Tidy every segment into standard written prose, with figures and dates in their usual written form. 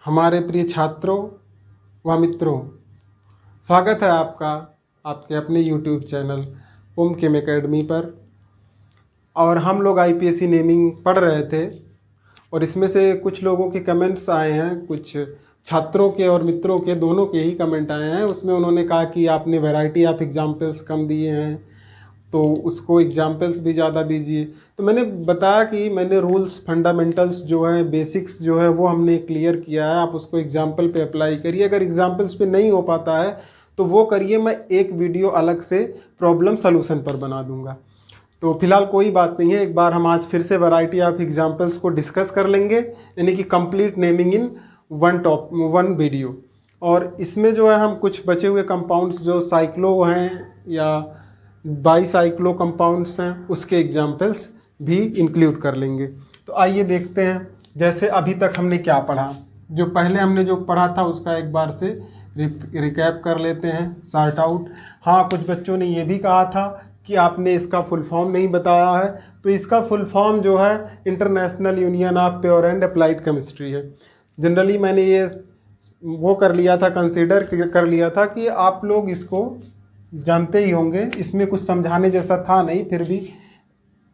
हमारे प्रिय छात्रों व मित्रों, स्वागत है आपका आपके अपने YouTube चैनल ओम केम एकेडमी पर। और हम लोग IPSC नेमिंग पढ़ रहे थे और इसमें से कुछ लोगों के कमेंट्स आए हैं, कुछ छात्रों के और मित्रों के दोनों के ही कमेंट आए हैं। उसमें उन्होंने कहा कि आपने वैरायटी ऑफ एग्जाम्पल्स कम दिए हैं, तो उसको एग्जाम्पल्स भी ज़्यादा दीजिए। तो मैंने बताया कि मैंने रूल्स फंडामेंटल्स जो है, बेसिक्स जो है वो हमने क्लियर किया है। आप उसको एग्जाम्पल पे अप्लाई करिए। अगर एग्जाम्पल्स पे नहीं हो पाता है तो वो करिए, मैं एक वीडियो अलग से प्रॉब्लम सलूशन पर बना दूंगा। तो फिलहाल कोई बात नहीं है, एक बार हम आज फिर से वैरायटी ऑफ एग्जाम्पल्स को डिस्कस कर लेंगे, यानी कि complete naming in one video. और इसमें जो है हम कुछ बचे हुए कंपाउंड्स जो साइक्लो हैं या बाईसाइक्लो कंपाउंड्स हैं उसके एग्जाम्पल्स भी इंक्लूड कर लेंगे। तो आइए देखते हैं, जैसे अभी तक हमने क्या पढ़ा। जो पहले हमने जो पढ़ा था उसका एक बार से रिकैप कर लेते हैं, सॉर्ट आउट। हाँ, कुछ बच्चों ने ये भी कहा था कि आपने इसका फुल फॉर्म नहीं बताया है, तो इसका फुल फॉर्म जो है international union of pure and applied chemistry है। जनरली मैंने ये वो कर लिया था, कंसीडर कर लिया था कि आप लोग इसको जानते ही होंगे, इसमें कुछ समझाने जैसा था नहीं, फिर भी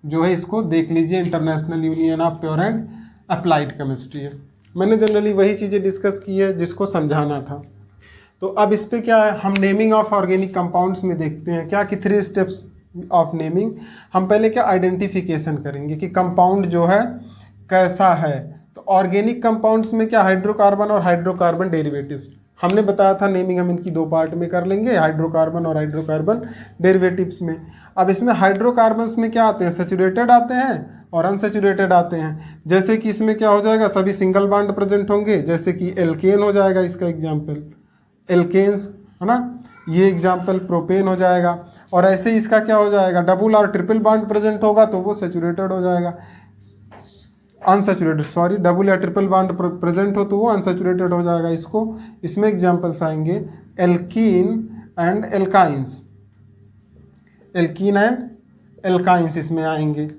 जो है इसको देख लीजिए। International union of pure and applied chemistry है। मैंने जनरली वही चीज़ें डिस्कस की है जिसको समझाना था। तो अब इस पर क्या है, हम नेमिंग ऑफ ऑर्गेनिक कंपाउंड्स में देखते हैं क्या कि 3 स्टेप्स ऑफ नेमिंग। हम पहले क्या आइडेंटिफिकेशन करेंगे कि कंपाउंड जो है कैसा है। तो ऑर्गेनिक कंपाउंड्स में क्या, हाइड्रोकार्बन और हाइड्रोकार्बन डेरिवेटिव्स हमने बताया था। नेमिंग हम इनकी 2 पार्ट में कर लेंगे, हाइड्रोकार्बन और हाइड्रोकार्बन डेरिवेटिव्स में। अब इसमें हाइड्रोकार्बन्स में क्या आते हैं, सैचुरेटेड आते हैं और अनसैचुरेटेड आते हैं। जैसे कि इसमें क्या हो जाएगा, सभी सिंगल बॉन्ड प्रेजेंट होंगे, जैसे कि एल्केन हो जाएगा इसका एग्जाम्पल, एल्केन्स है ना। ये एग्जाम्पल प्रोपेन हो जाएगा। और ऐसे ही इसका क्या हो जाएगा, डबल और ट्रिपल बॉन्ड प्रेजेंट होगा तो वो सैचुरेटेड हो जाएगा, अनसैचुरेटेड, सॉरी, डबल या ट्रिपल बॉन्ड प्रेजेंट हो तो वो अनसैचुरेटेड हो जाएगा। इसको इसमें एग्जाम्पल्स आएंगे alkene and alkynes, alkene and alkynes इसमें आएंगे।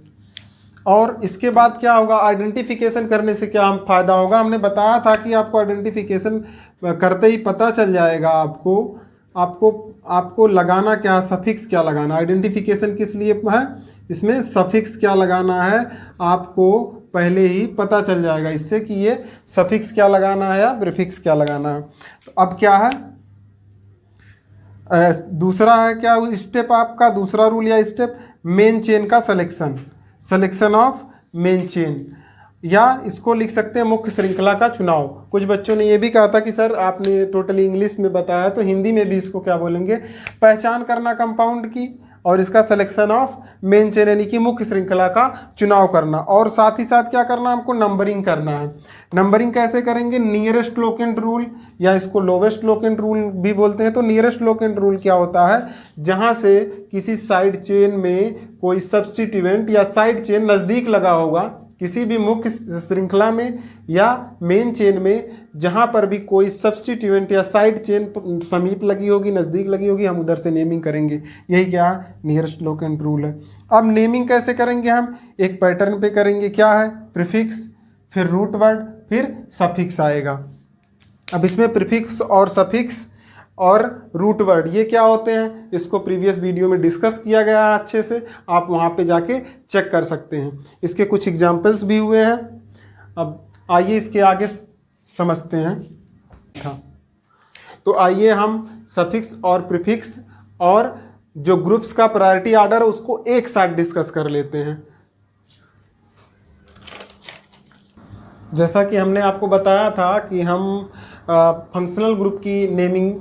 और इसके बाद क्या होगा, आइडेंटिफिकेशन करने से क्या हम फायदा होगा। हमने बताया था कि आपको आइडेंटिफिकेशन करते ही पता चल जाएगा आपको लगाना क्या, सफिक्स क्या लगाना। आइडेंटिफिकेशन किस लिए है, इसमें सफिक्स क्या लगाना है आपको पहले ही पता चल जाएगा इससे कि ये सफिक्स क्या लगाना है या प्रीफिक्स क्या लगाना है। तो अब क्या है, दूसरा है क्या स्टेप, आपका दूसरा रूल या स्टेप, मेन चेन का सिलेक्शन ऑफ मेन चेन, या इसको लिख सकते हैं मुख्य श्रृंखला का चुनाव। कुछ बच्चों ने ये भी कहा था कि सर आपने टोटली इंग्लिश में बताया, तो हिंदी में भी इसको क्या बोलेंगे, पहचान करना कंपाउंड की और इसका सिलेक्शन ऑफ मेन चेन यानी कि मुख्य श्रृंखला का चुनाव करना। और साथ ही साथ क्या करना, हमको नंबरिंग करना है। नंबरिंग कैसे करेंगे, नियरेस्ट लोकेंट रूल या इसको लोवेस्ट लोकेंट रूल भी बोलते हैं। तो नियरेस्ट लोकेंट रूल क्या होता है, जहां से किसी साइड चेन में कोई सब्स्टिट्यूएंट या साइड चेन नज़दीक लगा होगा, किसी भी मुख्य श्रृंखला में या मेन चेन में जहां पर भी कोई सब्स्टिट्यूएंट या साइड चेन समीप लगी होगी, नज़दीक लगी होगी, हम उधर से नेमिंग करेंगे। यही क्या नियरेस्ट लोकेंट रूल है। अब नेमिंग कैसे करेंगे, हम एक पैटर्न पे करेंगे। क्या है, प्रीफिक्स, फिर रूट वर्ड, फिर सफिक्स आएगा। अब इसमें प्रीफिक्स और सफिक्स और रूट वर्ड ये क्या होते हैं, इसको प्रीवियस वीडियो में डिस्कस किया गया है अच्छे से, आप वहाँ पे जाके चेक कर सकते हैं। इसके कुछ एग्जाम्पल्स भी हुए हैं। अब आइए इसके आगे समझते हैं। हाँ, तो आइए हम सफिक्स और प्रीफिक्स और जो ग्रुप्स का प्रायोरिटी ऑर्डर है उसको एक साथ डिस्कस कर लेते हैं। जैसा कि हमने आपको बताया था कि हम फंक्शनल ग्रुप की नेमिंग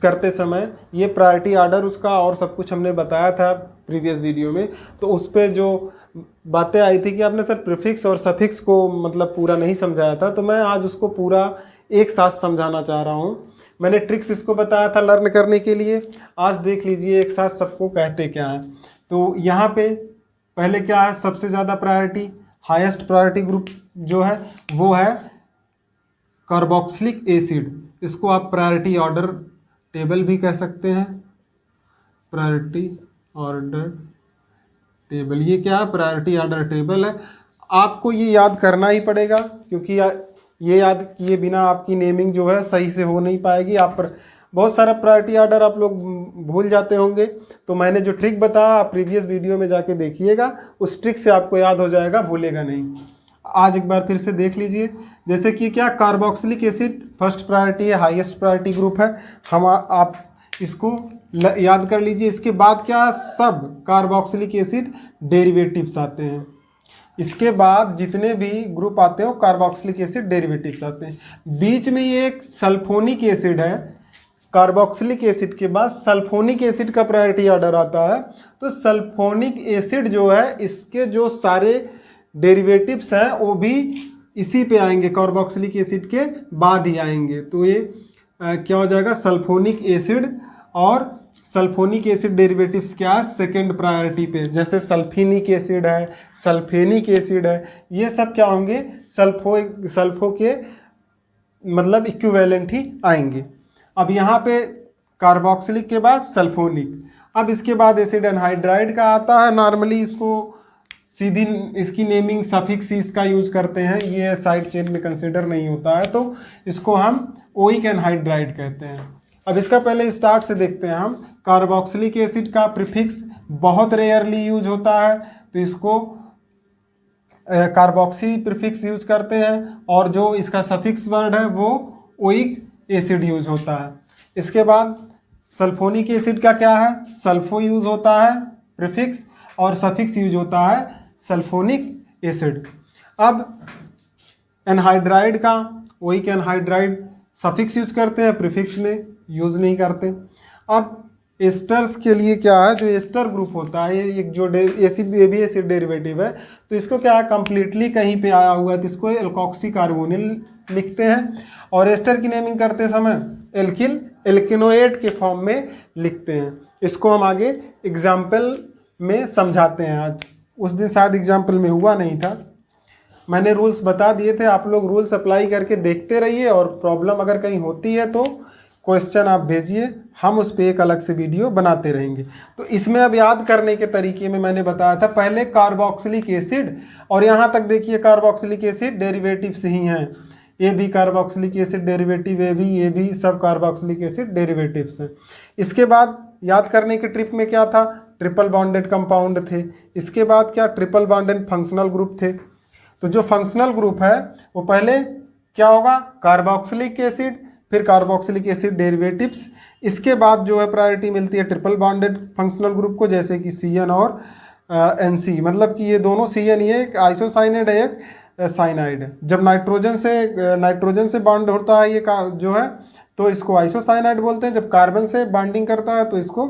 करते समय ये प्रायोरिटी ऑर्डर उसका और सब कुछ हमने बताया था प्रीवियस वीडियो में। तो उस पर जो बातें आई थी कि आपने सर प्रीफिक्स और सफिक्स को मतलब पूरा नहीं समझाया था, तो मैं आज उसको पूरा एक साथ समझाना चाह रहा हूँ। मैंने ट्रिक्स इसको बताया था लर्न करने के लिए, आज देख लीजिए एक साथ सबको कहते क्या है। तो यहाँ पे पहले क्या है, सबसे ज़्यादा प्रायोरिटी, हाईएस्ट प्रायोरिटी ग्रुप जो है वो है कार्बोक्सिलिक एसिड। इसको आप प्रायोरिटी ऑर्डर टेबल भी कह सकते हैं, प्रायोरिटी ऑर्डर टेबल। ये क्या है, प्रायोरिटी ऑर्डर टेबल है। आपको ये याद करना ही पड़ेगा क्योंकि ये याद किए बिना आपकी नेमिंग जो है सही से हो नहीं पाएगी। आप पर बहुत सारा प्रायोरिटी ऑर्डर आप लोग भूल जाते होंगे, तो मैंने जो ट्रिक बताया आप प्रीवियस वीडियो में जाके देखिएगा, उस ट्रिक से आपको याद हो जाएगा, भूलेगा नहीं। आज एक बार फिर से देख लीजिए। जैसे कि क्या, कार्बोक्सिलिक एसिड फर्स्ट प्रायोरिटी है, हाईएस्ट प्रायोरिटी ग्रुप है। हम आप इसको याद कर लीजिए। इसके बाद क्या, सब कार्बोक्सिलिक एसिड डेरिवेटिव्स आते हैं। इसके बाद जितने भी ग्रुप आते हैं वो कार्बोक्सिलिक एसिड डेरिवेटिव्स आते हैं। बीच में ये एक सल्फोनिक एसिड है, कार्बोक्सिलिक एसिड के बाद सल्फोनिक एसिड का प्रायोरिटी ऑर्डर आता है। तो सल्फोनिक एसिड जो है, इसके जो सारे डेरिवेटिव्स हैं वो भी इसी पे आएंगे, कार्बोक्सिलिक एसिड के बाद ही आएंगे। तो ये क्या हो जाएगा, सल्फोनिक एसिड। और सल्फोनिक एसिड डेरिवेटिव्स क्या है, सेकेंड प्रायोरिटी पे। जैसे सल्फिनिक एसिड है, सल्फेनिक एसिड है, ये सब क्या होंगे, सल्फो के मतलब इक्विवेलेंट ही आएंगे। अब यहाँ पे कार्बोक्सिलिक के बाद सल्फोनिक। अब इसके बाद एसिड एनहाइड्राइड का आता है। नॉर्मली इसको सीधी इसकी नेमिंग सफिक्स इसका यूज करते हैं, ये साइड चेन में कंसिडर नहीं होता है, तो इसको हम ओइक एनहाइड्राइड कहते हैं। अब इसका पहले स्टार्ट से देखते हैं हम। कार्बोक्सिलिक एसिड का प्रीफिक्स बहुत रेयरली यूज होता है, तो इसको कार्बोक्सी प्रीफिक्स यूज करते हैं, और जो इसका सफिक्स वर्ड है वो ओइक एसिड यूज होता है। इसके बाद सल्फोनिक एसिड का क्या है, सल्फो यूज होता है प्रीफिक्स, और सफिक्स यूज होता है सल्फोनिक एसिड। अब एनहाइड्राइड का ओइक एनहाइड्राइड सफिक्स यूज करते हैं, प्रीफिक्स में यूज नहीं करते। अब एस्टर्स के लिए क्या है, जो एस्टर ग्रुप होता है, ये एक जो एसिड डेरिवेटिव है, तो इसको क्या है, कंप्लीटली कहीं पे आया हुआ है तो इसको एल्कोक्सी कार्बोनिल लिखते हैं। और एस्टर की नेमिंग करते समय एल्किल एल्किनोएट के फॉर्म में लिखते हैं। इसको हम आगे एग्जाम्पल में समझाते हैं। आज उस दिन शायद एग्जाम्पल में हुआ नहीं था, मैंने रूल्स बता दिए थे, आप लोग रूल्स अप्लाई करके देखते रहिए, और प्रॉब्लम अगर कहीं होती है तो क्वेश्चन आप भेजिए, हम उस पर एक अलग से वीडियो बनाते रहेंगे। तो इसमें अब याद करने के तरीके में मैंने बताया था, पहले कार्बोक्सिलिक एसिड, और यहाँ तक देखिए कार्बोक्सिलिक एसिड डेरिवेटिव्स ही हैं, ये भी कार्बोक्सिलिक एसिड डेरिवेटिव, ये भी सब कार्बोक्सिलिक एसिड डेरिवेटिव्स हैं। इसके बाद याद करने के ट्रिप में क्या था, ट्रिपल बॉन्डेड कंपाउंड थे। इसके बाद क्या, ट्रिपल बॉन्डेड फंक्शनल ग्रुप थे। तो जो फंक्शनल ग्रुप है वो पहले क्या होगा, कार्बोक्सिलिक एसिड, फिर कार्बोक्सिलिक एसिड डेरिवेटिव्स। इसके बाद जो है प्रायोरिटी मिलती है ट्रिपल बॉन्डेड फंक्शनल ग्रुप को, जैसे कि CN और NC, मतलब कि ये दोनों CN, ये एक आइसोसाइनेड है, एक साइनाइड है। जब नाइट्रोजन से बॉन्ड होता है ये जो है, तो इसको आइसोसाइनाइड बोलते हैं। जब कार्बन से बॉन्डिंग करता है तो इसको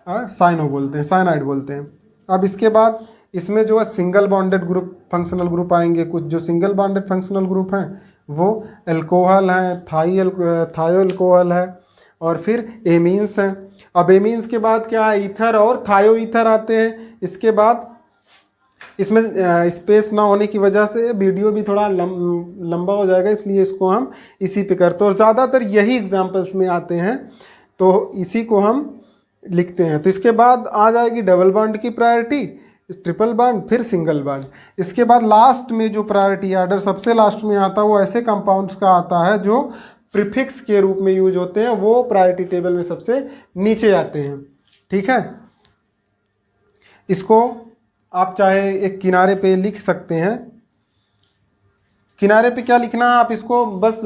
साइनाइड बोलते हैं। अब इसके बाद इसमें जो है single bonded group functional group आएंगे। कुछ जो सिंगल बॉन्डेड फंक्शनल ग्रुप हैं वो एल्कोहल हैं, थायो एल्कोहल है, और फिर एमीन्स हैं। अब एमीन्स के बाद क्या है, ईथर और थायो ईथर आते हैं। इसके बाद इसमें स्पेस ना होने की वजह से वीडियो भी थोड़ा लंबा हो जाएगा, इसलिए इसको हम इसी पे करते हैं, और ज़्यादातर यही एग्जाम्पल्स में आते हैं, तो इसी को हम लिखते हैं। तो इसके बाद आ जाएगी डबल बॉन्ड की प्रायोरिटी, ट्रिपल बॉन्ड, फिर सिंगल बॉन्ड। इसके बाद लास्ट में जो प्रायोरिटी ऑर्डर सबसे लास्ट में आता है वो ऐसे कंपाउंड्स का आता है जो प्रीफिक्स के रूप में यूज होते हैं, वो प्रायोरिटी टेबल में सबसे नीचे आते हैं। ठीक है, इसको आप चाहे एक किनारे पे लिख सकते हैं। किनारे पे क्या लिखना है, आप इसको बस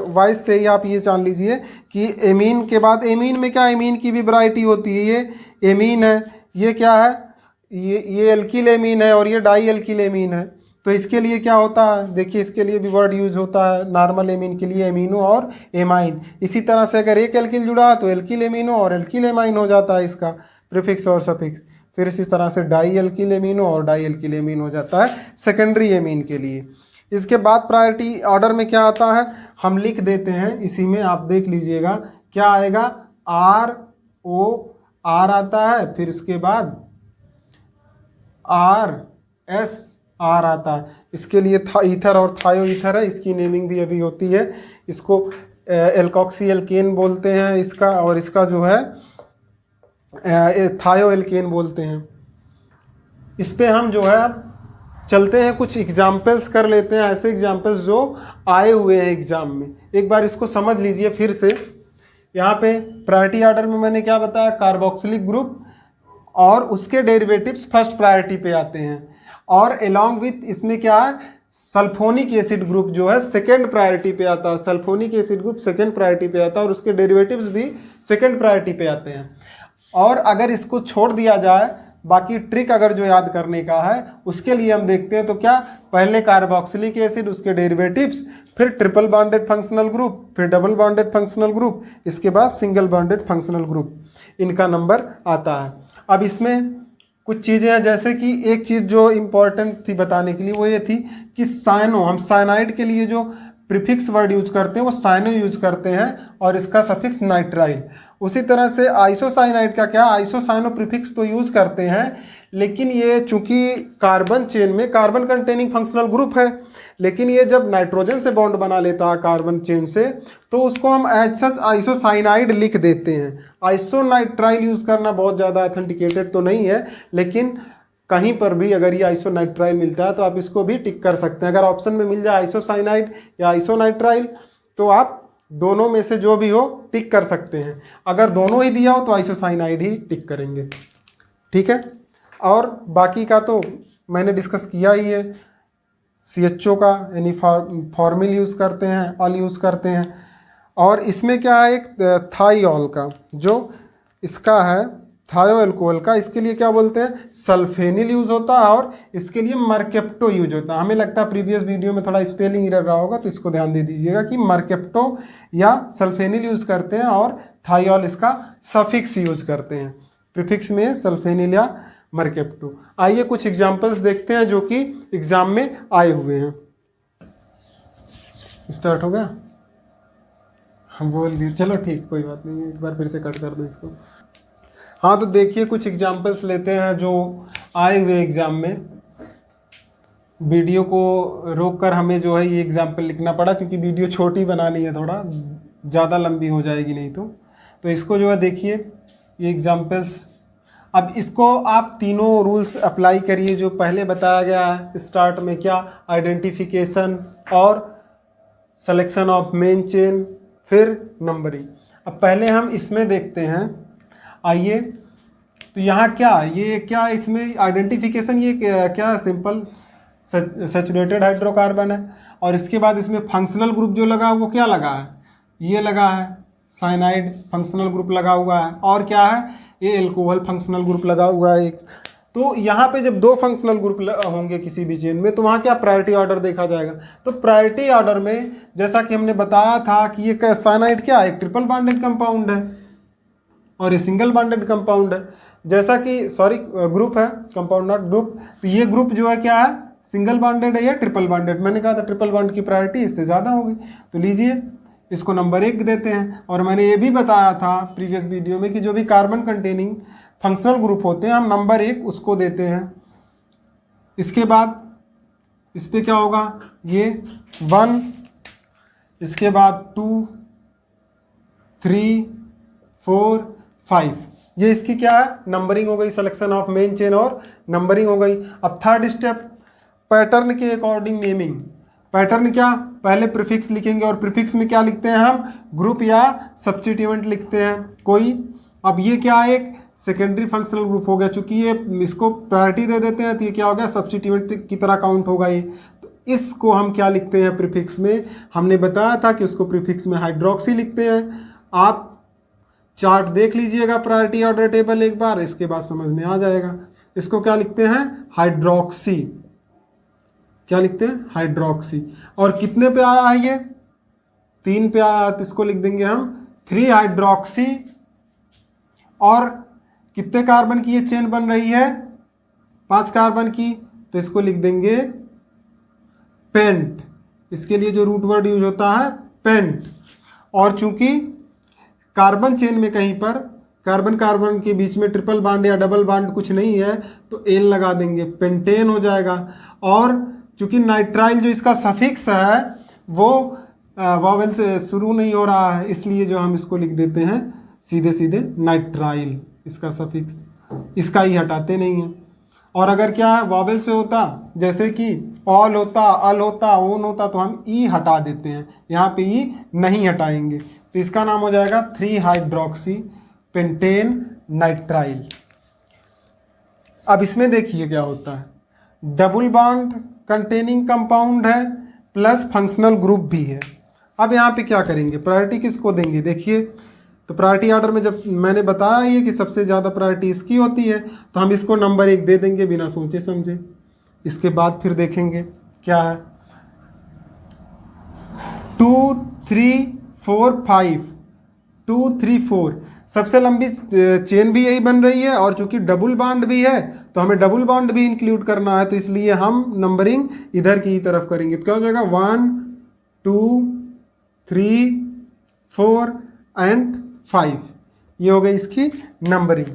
वाइस से ही आप ये जान लीजिए कि एमीन के बाद, एमीन में क्या, एमीन की भी वैरायटी होती है। ये एमीन है, ये क्या है, ये एल्किल एमीन है, और ये डाई एल्किल एमीन है। तो इसके लिए क्या होता है, देखिए इसके लिए भी वर्ड यूज होता है नॉर्मल एमीन के लिए, एमिनो और एमाइन। इसी तरह से अगर एक एल्किल जुड़ा है तो एल्किल एमिनो और एल्किल एमाइन हो जाता है इसका प्रीफिक्स और सफिक्स। फिर इसी तरह से डाई एल्किल एमिनो और डाई एल्किल एमीन हो जाता है सेकेंडरी एमीन के लिए। इसके बाद प्रायोरिटी ऑर्डर में क्या आता है, हम लिख देते हैं इसी में, आप देख लीजिएगा क्या आएगा, ROR आता है, फिर इसके बाद RSR आता है। इसके लिए ईथर और थायो ईथर है, इसकी नेमिंग भी अभी होती है। इसको एल्कोक्सी एल्केन बोलते हैं इसका, और इसका जो है थायो एल्केन बोलते हैं। इस पे हम जो है चलते हैं कुछ एग्जाम्पल्स कर लेते हैं, ऐसे एग्जाम्पल्स जो आए हुए हैं एग्जाम में। एक बार इसको समझ लीजिए फिर से। यहाँ पे प्रायोरिटी ऑर्डर में मैंने क्या बताया, कार्बोक्सिलिक ग्रुप और उसके डेरिवेटिव्स फर्स्ट प्रायोरिटी पे आते हैं, और अलोंग विथ इसमें क्या है, सल्फोनिक एसिड ग्रुप जो है सेकेंड प्रायोरिटी पे आता है। Sulphonic acid group second priority पे आता है और उसके डेरिवेटिव्स भी सेकेंड प्रायोरिटी पे आते हैं। और अगर इसको छोड़ दिया जाए, बाकी ट्रिक अगर जो याद करने का है उसके लिए हम देखते हैं तो क्या, पहले कार्बोक्सिलिक एसिड, उसके डेरिवेटिव्स, फिर ट्रिपल बॉन्डेड फंक्शनल ग्रुप, फिर डबल बॉन्डेड फंक्शनल ग्रुप, इसके बाद सिंगल बॉन्डेड फंक्शनल ग्रुप, इनका नंबर आता है। अब इसमें कुछ चीज़ें हैं, जैसे कि एक चीज़ जो इम्पोर्टेंट थी बताने के लिए वो ये थी कि साइनो, हम साइनाइड के लिए जो प्रीफिक्स वर्ड यूज करते हैं वो साइनो यूज करते हैं और इसका सफिक्स नाइट्राइल। उसी तरह से आइसोसाइनाइड का क्या, आइसोसाइनो प्रीफिक्स तो यूज करते हैं, लेकिन ये चूंकि कार्बन चेन में कार्बन कंटेनिंग फंक्शनल ग्रुप है, लेकिन ये जब नाइट्रोजन से बॉन्ड बना लेता है कार्बन चेन से, तो उसको हम एज सच आइसोसाइनाइड लिख देते हैं। आइसोनाइट्राइल यूज करना बहुत ज़्यादा ऑथेंटिकेटेड तो नहीं है, लेकिन कहीं पर भी अगर ये आइसोनाइट्राइल मिलता है तो आप इसको भी टिक कर सकते हैं। अगर ऑप्शन में मिल जाए आइसोसाइनाइड या आइसोनाइट्राइल तो आप दोनों में से जो भी हो टिक कर सकते हैं। अगर दोनों ही दिया हो तो आइसोसाइनाइड ही टिक करेंगे, ठीक है। और बाकी का तो मैंने डिस्कस किया ही है। CHO का यानी फॉर्मिल यूज़ करते हैं, ऑल यूज़ करते हैं। और इसमें क्या है, एक थाइऑल का जो इसका है, थायो अल्कोहल का, इसके लिए क्या बोलते हैं, सल्फेनिल यूज़ होता है और इसके लिए मर्केप्टो यूज होता है। हमें लगता है प्रीवियस वीडियो में थोड़ा स्पेलिंग एरर रहा होगा, तो इसको ध्यान दे दीजिएगा कि मर्केप्टो या सल्फेनिल यूज़ करते हैं और थाइऑल इसका सफिक्स यूज करते हैं, प्रीफिक्स में सल्फेनिल या मर्केप्टो। आइए कुछ एग्जाम्पल्स देखते हैं जो कि एग्जाम में आए हुए हैं। स्टार्ट हो गया, हम बोल दिए, चलो ठीक, कोई बात नहीं, एक बार फिर से कट कर दो इसको। हाँ तो देखिए कुछ एग्जाम्पल्स लेते हैं जो आए हुए एग्ज़ाम में। वीडियो को रोक कर हमें जो है ये एग्जाम्पल लिखना पड़ा, क्योंकि वीडियो छोटी बनानी है, थोड़ा ज़्यादा लंबी हो जाएगी नहीं तो इसको जो है देखिए ये एग्जाम्पल्स। अब इसको आप तीनों रूल्स अप्लाई करिए जो पहले बताया गया है। स्टार्ट में क्या, आइडेंटिफिकेशन और सिलेक्शन ऑफ मेन चेन, फिर नंबरिंग। अब पहले हम इसमें देखते हैं, आइए। तो यहाँ क्या, ये क्या इसमें आइडेंटिफिकेशन, ये क्या सिंपल सैचुरेटेड हाइड्रोकार्बन है, और इसके बाद इसमें फंक्शनल ग्रुप जो लगा वो क्या लगा है, ये लगा है साइनाइड फंक्शनल ग्रुप लगा हुआ है, और क्या है ये एल्कोहल फंक्शनल ग्रुप लगा हुआ है एक। तो यहाँ पे जब दो फंक्शनल ग्रुप होंगे किसी भी चेन में तो वहाँ क्या प्रायोरिटी ऑर्डर देखा जाएगा। तो प्रायोरिटी ऑर्डर में जैसा कि हमने बताया था कि ये साइनाइड क्या है, एक ट्रिपल बॉन्डेड कंपाउंड है और ये सिंगल बॉन्डेड कंपाउंड है, जैसा कि ग्रुप है, कंपाउंड नॉट ग्रुप। तो ये ग्रुप जो है क्या है, सिंगल बॉन्डेड है या ट्रिपल बॉन्डेड। मैंने कहा था ट्रिपल बॉन्ड की प्रायोरिटी इससे ज़्यादा होगी, तो लीजिए इसको नंबर 1 देते हैं। और मैंने ये भी बताया था प्रीवियस वीडियो में कि जो भी कार्बन कंटेनिंग फंक्शनल ग्रुप होते हैं हम नंबर 1 उसको देते हैं। इसके बाद इस पर क्या होगा, ये 1, इसके बाद 2, 3, 4, 5, ये इसकी क्या है, नंबरिंग हो गई, सिलेक्शन ऑफ मेन चेन और नंबरिंग हो गई। अब थर्ड स्टेप, पैटर्न के अकॉर्डिंग नेमिंग। पैटर्न क्या, पहले प्रीफिक्स लिखेंगे और प्रीफिक्स में क्या लिखते हैं हम, ग्रुप या सब्स्टिट्यूएंट लिखते हैं कोई। अब ये क्या, एक सेकेंडरी फंक्शनल ग्रुप हो गया, चूंकि ये इसको प्रायोरिटी दे देते हैं तो ये क्या हो गया, सब्स्टिट्यूएंट की तरह काउंट होगा ये। तो इसको हम क्या लिखते हैं प्रीफिक्स में, हमने बताया था कि उसको प्रीफिक्स में हाइड्रोक्सी लिखते हैं। आप चार्ट देख लीजिएगा प्रायोरिटी ऑर्डर टेबल एक बार, इसके बाद समझ में आ जाएगा। इसको क्या लिखते हैं, हाइड्रोक्सी, क्या लिखते हैं, हाइड्रोक्सी। और कितने पे आया है ये, 3 पे आया, तो इसको लिख देंगे हम 3 हाइड्रोक्सी। और कितने कार्बन की ये चेन बन रही है, 5 कार्बन की, तो इसको लिख देंगे पेंट। इसके लिए जो रूट वर्ड यूज होता है पेंट। और चूंकि कार्बन चेन में कहीं पर कार्बन कार्बन के बीच में ट्रिपल बॉन्ड या डबल बॉन्ड कुछ नहीं है तो एन लगा देंगे, पेंटेन हो जाएगा। और चूंकि नाइट्राइल जो इसका सफिक्स है वो वॉवेल से शुरू नहीं हो रहा है, इसलिए जो हम इसको लिख देते हैं सीधे सीधे नाइट्राइल, इसका सफिक्स, इसका ही हटाते नहीं हैं। और अगर क्या है वॉवेल से होता, जैसे कि ऑल होता, अल होता, ओन होता, तो हम ई हटा देते हैं, यहाँ पे ई नहीं हटाएंगे। तो इसका नाम हो जाएगा 3 हाइड्रोक्सी पेंटेन नाइट्राइल। अब इसमें देखिए क्या होता है, डबल बॉन्ड कंटेनिंग कंपाउंड है प्लस फंक्शनल ग्रुप भी है। अब यहाँ पे क्या करेंगे, प्रायोरिटी किसको देंगे, देखिए तो प्रायोरिटी ऑर्डर में जब मैंने बताया ये कि सबसे ज़्यादा प्रायोरिटी इसकी होती है, तो हम इसको नंबर 1 दे देंगे बिना सोचे समझे। इसके बाद फिर देखेंगे क्या है, 2 3 4 5, 2 3 4 सबसे लंबी चेन भी यही बन रही है, और चूंकि डबल बॉन्ड भी है तो हमें डबल बॉन्ड भी इंक्लूड करना है, तो इसलिए हम नंबरिंग इधर की तरफ करेंगे। तो क्या हो जाएगा 1 2 3 4 एंड 5, ये हो गई इसकी नंबरिंग।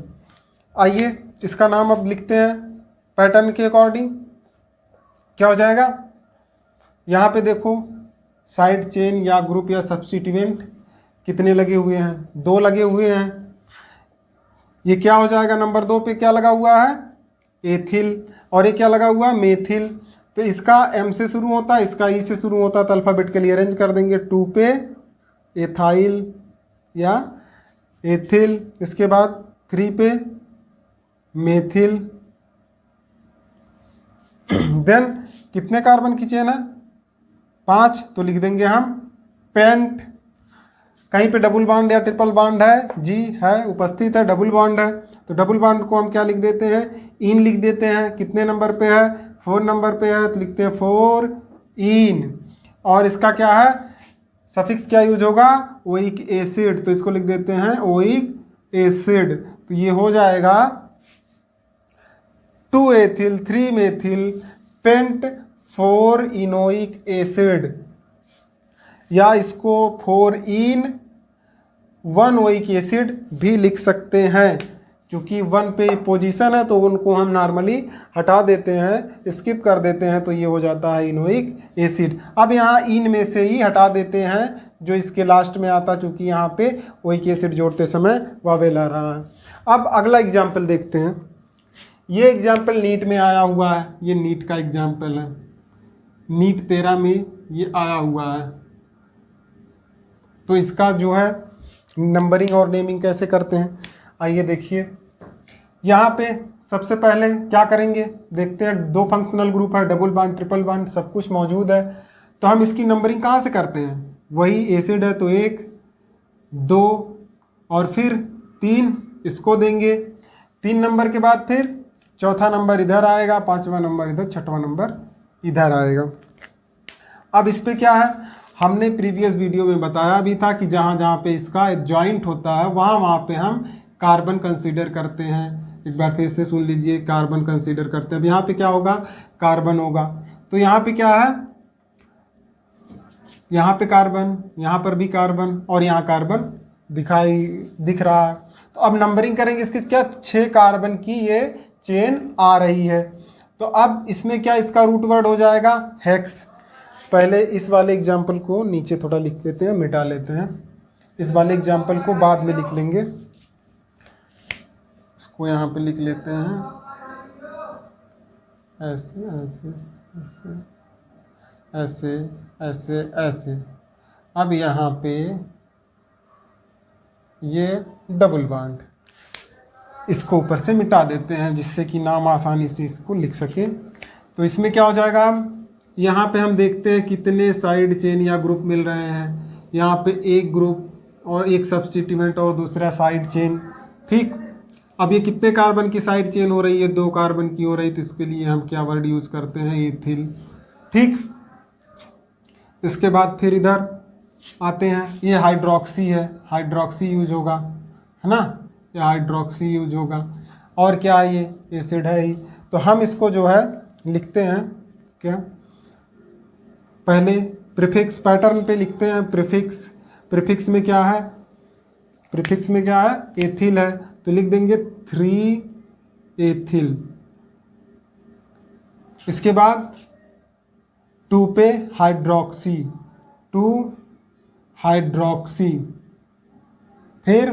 आइए इसका नाम अब लिखते हैं पैटर्न के अकॉर्डिंग। क्या हो जाएगा, यहाँ पे देखो साइड चेन या ग्रुप या सब्स्टिट्यूएंट कितने लगे हुए हैं, 2 लगे हुए हैं। ये क्या हो जाएगा, नंबर 2 पे क्या लगा हुआ है, एथिल, और ये क्या लगा हुआ है, मेथिल। तो इसका एम से शुरू होता है, इसका ई से शुरू होता है, तो अल्फ़ाबेटिकली अरेंज कर देंगे। 2 पे एथाइल या एथिल, इसके बाद 3 पे मेथिल। देन कितने कार्बन की चेन है, 5, तो लिख देंगे हम पेंट। कहीं पे डबल बॉन्ड या ट्रिपल बॉन्ड है, जी है, उपस्थित है, डबल बॉन्ड है, तो डबल बॉन्ड को हम क्या लिख देते हैं, इन लिख देते हैं। कितने नंबर पे है, 4 नंबर पे है, तो लिखते हैं 4 इन। और इसका क्या है, सफिक्स क्या यूज होगा, ओइक एसिड, तो इसको लिख देते हैं ओइक एसिड। तो ये हो जाएगा 2 एथिल 3 मेथिल पेंट 4 इनोइक एसिड, या इसको 4 इन 1 ओइक एसिड भी लिख सकते हैं। क्योंकि 1 पे पोजीशन है तो उनको हम नॉर्मली हटा देते हैं, स्किप कर देते हैं, तो ये हो जाता है इनोइक एसिड। अब यहाँ इन में से ही हटा देते हैं जो इसके लास्ट में आता, चूँकि यहाँ पे ओइक एसिड जोड़ते समय वावेल आ रहा है। अब अगला एग्जाम्पल देखते हैं। ये एग्जाम्पल नीट में आया हुआ है, ये नीट का एग्जाम्पल है, नीट 13 में ये आया हुआ है। तो इसका जो है नंबरिंग और नेमिंग कैसे करते हैं, आइए देखिए। यहाँ पे सबसे पहले क्या करेंगे, देखते हैं 2 फंक्शनल ग्रुप है, डबल बॉन्ड ट्रिपल बॉन्ड सब कुछ मौजूद है, तो हम इसकी नंबरिंग कहाँ से करते हैं, वही एसिड है तो 1 2 और फिर 3 इसको देंगे। 3 नंबर के बाद फिर चौथा नंबर इधर आएगा, 5वां नंबर इधर, 6वां नंबर इधर आएगा। अब इस पे क्या है, हमने प्रीवियस वीडियो में बताया भी था कि जहाँ जहाँ पे इसका जॉइंट होता है वहाँ पे हम कार्बन कंसीडर करते हैं। एक बार फिर से सुन लीजिए, कार्बन कंसीडर करते हैं। अब यहाँ पे क्या होगा, कार्बन होगा, तो यहाँ पे क्या है, यहाँ पे कार्बन, यहाँ पर भी कार्बन, और यहाँ कार्बन दिख रहा है। तो अब नंबरिंग करेंगे इसके, क्या 6 कार्बन की ये चेन आ रही है। तो अब इसमें क्या, इसका रूट वर्ड हो जाएगा हेक्स। पहले इस वाले एग्जाम्पल को नीचे थोड़ा लिख लेते हैं, मिटा लेते हैं, इस वाले एग्जाम्पल को बाद में लिख लेंगे। इसको यहाँ पे लिख लेते हैं ऐसे ऐसे ऐसे ऐसे ऐसे ऐसे। अब यहाँ पे ये डबल बॉन्ड, इसको ऊपर से मिटा देते हैं जिससे कि नाम आसानी से इसको लिख सके। तो इसमें क्या हो जाएगा, यहाँ पे हम देखते हैं कितने साइड चेन या ग्रुप मिल रहे हैं। यहाँ पे एक ग्रुप और एक सब्स्टिट्यूएंट और दूसरा साइड चेन, ठीक। अब ये कितने कार्बन की साइड चेन हो रही है, 2 कार्बन की हो रही, तो इसके लिए हम क्या वर्ड यूज़ करते हैं, एथिल, ठीक। इसके बाद फिर इधर आते हैं, ये हाइड्रोक्सी है, हाइड्रोक्सी यूज होगा, है ना, ये हाइड्रोक्सी यूज होगा। और क्या, ये एसिड है ही। तो हम इसको जो है लिखते हैं क्या, पहले प्रीफिक्स पैटर्न पे लिखते हैं। प्रीफिक्स में क्या है, प्रीफिक्स में क्या है, एथिल है, तो लिख देंगे 3 एथिल। इसके बाद 2 पे हाइड्रोक्सी, 2 हाइड्रोक्सी, फिर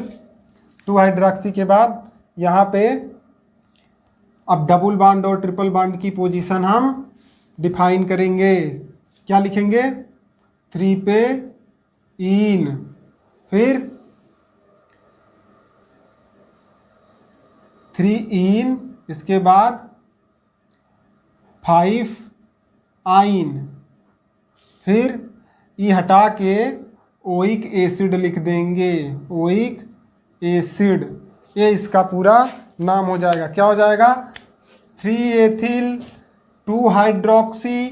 2 हाइड्रोक्सी के बाद यहाँ पे अब डबल बॉन्ड और ट्रिपल बॉन्ड की पोजीशन हम डिफाइन करेंगे। क्या लिखेंगे? 3 पे इन, फिर 3 इन, इसके बाद 5 आइन, फिर ई हटा के ओइक एसिड लिख देंगे, ओइक एसिड। ये इसका पूरा नाम हो जाएगा। क्या हो जाएगा? 3 एथिल 2 हाइड्रोक्सी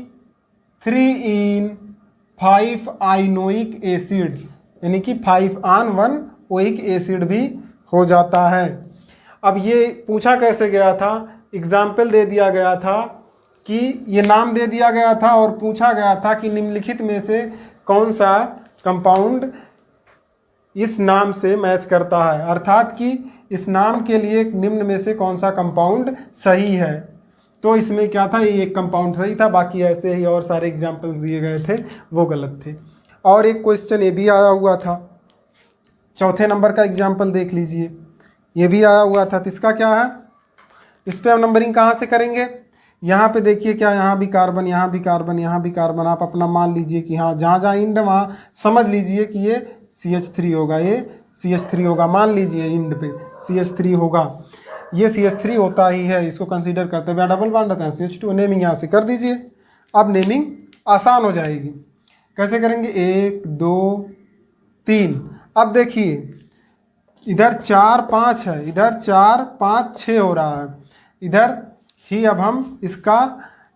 3 इन 5 आइनोइक एसिड, यानी कि 5 आन 1 ओइक एसिड भी हो जाता है। अब ये पूछा कैसे गया था? एग्जाम्पल दे दिया गया था कि ये नाम दे दिया गया था और पूछा गया था कि निम्नलिखित में से कौन सा कंपाउंड इस नाम से मैच करता है, अर्थात कि इस नाम के लिए निम्न में से कौन सा कंपाउंड सही है। तो इसमें क्या था? ये एक कंपाउंड सही था, बाकी ऐसे ही और सारे एग्जाम्पल्स दिए गए थे वो गलत थे। और एक क्वेश्चन ये भी आया हुआ था, चौथे नंबर का एग्जाम्पल देख लीजिए, ये भी आया हुआ था। तो इसका क्या है? इस पर हम नंबरिंग कहाँ से करेंगे? यहाँ पे देखिए क्या, यहाँ भी कार्बन, यहाँ भी कार्बन, यहाँ भी कार्बन। आप अपना मान लीजिए कि हाँ, जहाँ जहाँ इंड वहाँ समझ लीजिए कि ये CH3 होगा, ये CH3 होगा। मान लीजिए इंड पे CH3 होगा, ये CH3 होता ही है, इसको कंसीडर करते हुए डबल बॉन्ड होता है CH2। नेमिंग यहाँ से कर दीजिए। अब नेमिंग आसान हो जाएगी। कैसे करेंगे? 1 2 3। अब देखिए इधर 4 5 है, इधर 4 5 6 हो रहा है, इधर ही अब हम इसका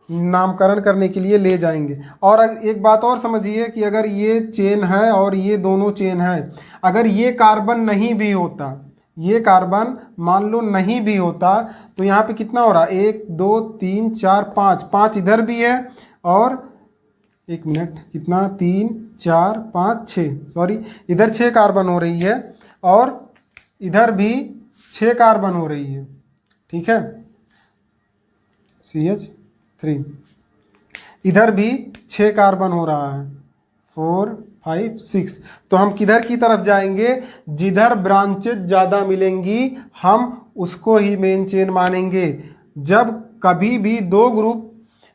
नामकरण करने के लिए ले जाएंगे। और एक बात और समझिए कि अगर ये चेन है और ये दोनों चेन है, अगर ये कार्बन नहीं भी होता, ये कार्बन मान लो नहीं भी होता, तो यहाँ पे कितना हो रहा है? 1 2 3 4 5, 5 इधर भी है, और 1 मिनट, कितना? 3 4 5 6, सॉरी इधर 6 कार्बन हो रही है और इधर भी 6 कार्बन हो रही है। ठीक है, CH3, इधर भी 6 कार्बन हो रहा है, 4 5 6। तो हम किधर की तरफ जाएंगे? जिधर ब्रांचेज ज़्यादा मिलेंगी हम उसको ही मेन चेन मानेंगे। जब कभी भी 2 ग्रुप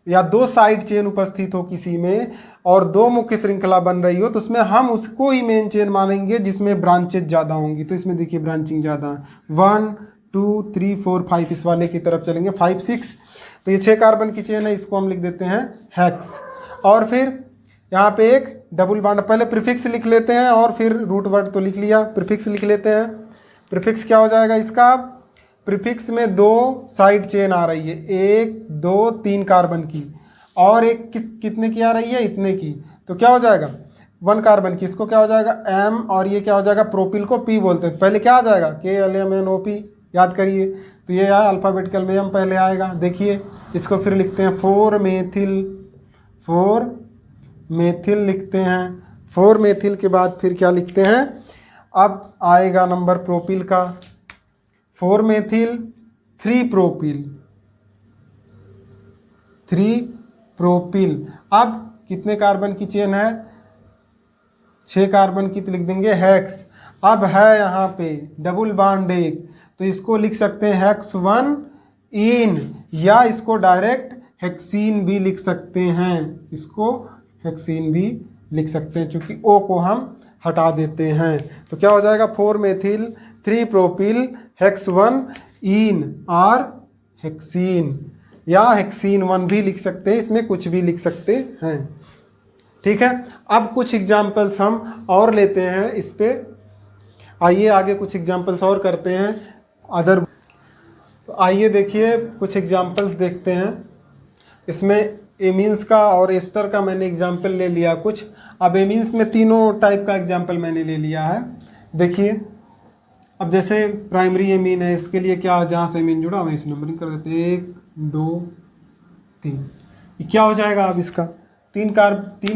या 2 साइड चेन उपस्थित हो किसी में और 2 मुख्य श्रृंखला बन रही हो, तो उसमें हम उसको ही मेन चेन मानेंगे जिसमें ब्रांचेज ज़्यादा होंगी। तो इसमें देखिए ब्रांचिंग ज़्यादा है, 1 2 3 4 5, इस वाले की तरफ चलेंगे 5 6। तो ये 6 कार्बन की चेन है, इसको हम लिख देते हैं हेक्स। और फिर यहाँ पे एक डबल बॉन्ड, पहले प्रीफिक्स लिख लेते हैं और फिर रूट वर्ड तो लिख लिया, प्रीफिक्स लिख लेते हैं। प्रीफिक्स क्या हो जाएगा इसका? प्रीफिक्स में 2 साइड चेन आ रही है, 1 2 3 कार्बन की, और एक कितने की आ रही है? इतने की। तो क्या हो जाएगा? 1 कार्बन की, इसको क्या हो जाएगा? M, और ये क्या हो जाएगा? प्रोपिल को P बोलते हैं। पहले क्या आ जाएगा? KLMNOP, याद करिए। तो ये है अल्फ़ाबेटिकल में M पहले आएगा। देखिए इसको फिर लिखते हैं 4 मेथिल लिखते हैं। 4 मेथिल के बाद फिर क्या लिखते हैं? अब आएगा नंबर प्रोपिल का, 4 मेथिल 3 प्रोपिल। अब कितने कार्बन की चेन है? 6 कार्बन की, तो लिख देंगे हेक्स। अब है यहाँ पे डबल बॉन्ड एक, तो इसको लिख सकते हैं हेक्स 1 इन, या इसको डायरेक्ट हेक्सीन भी लिख सकते हैं, इसको हेक्सीन भी लिख सकते हैं, चूंकि O को हम हटा देते हैं। तो क्या हो जाएगा? 4 मेथिल 3 प्रोपिल हेक्स 1 इन, और हेक्सीन, या हेक्सीन 1 भी लिख सकते हैं, इसमें कुछ भी लिख सकते हैं। ठीक है, अब कुछ एग्जाम्पल्स हम और लेते हैं इस पे। आइए आगे कुछ एग्जाम्पल्स और करते हैं अदर। तो आइए देखिए कुछ एग्जाम्पल्स देखते हैं। इसमें एमीन्स का और एस्टर का मैंने एग्जाम्पल ले लिया कुछ। अब एमीन्स में तीनों टाइप का एग्जाम्पल मैंने ले लिया है। देखिए अब जैसे प्राइमरी एमीन है, इसके लिए क्या, जहाँ से एमीन जुड़ा हुआ इस नंबरिंग कर देते हैं 1 2 3। ये क्या हो जाएगा? अब इसका 3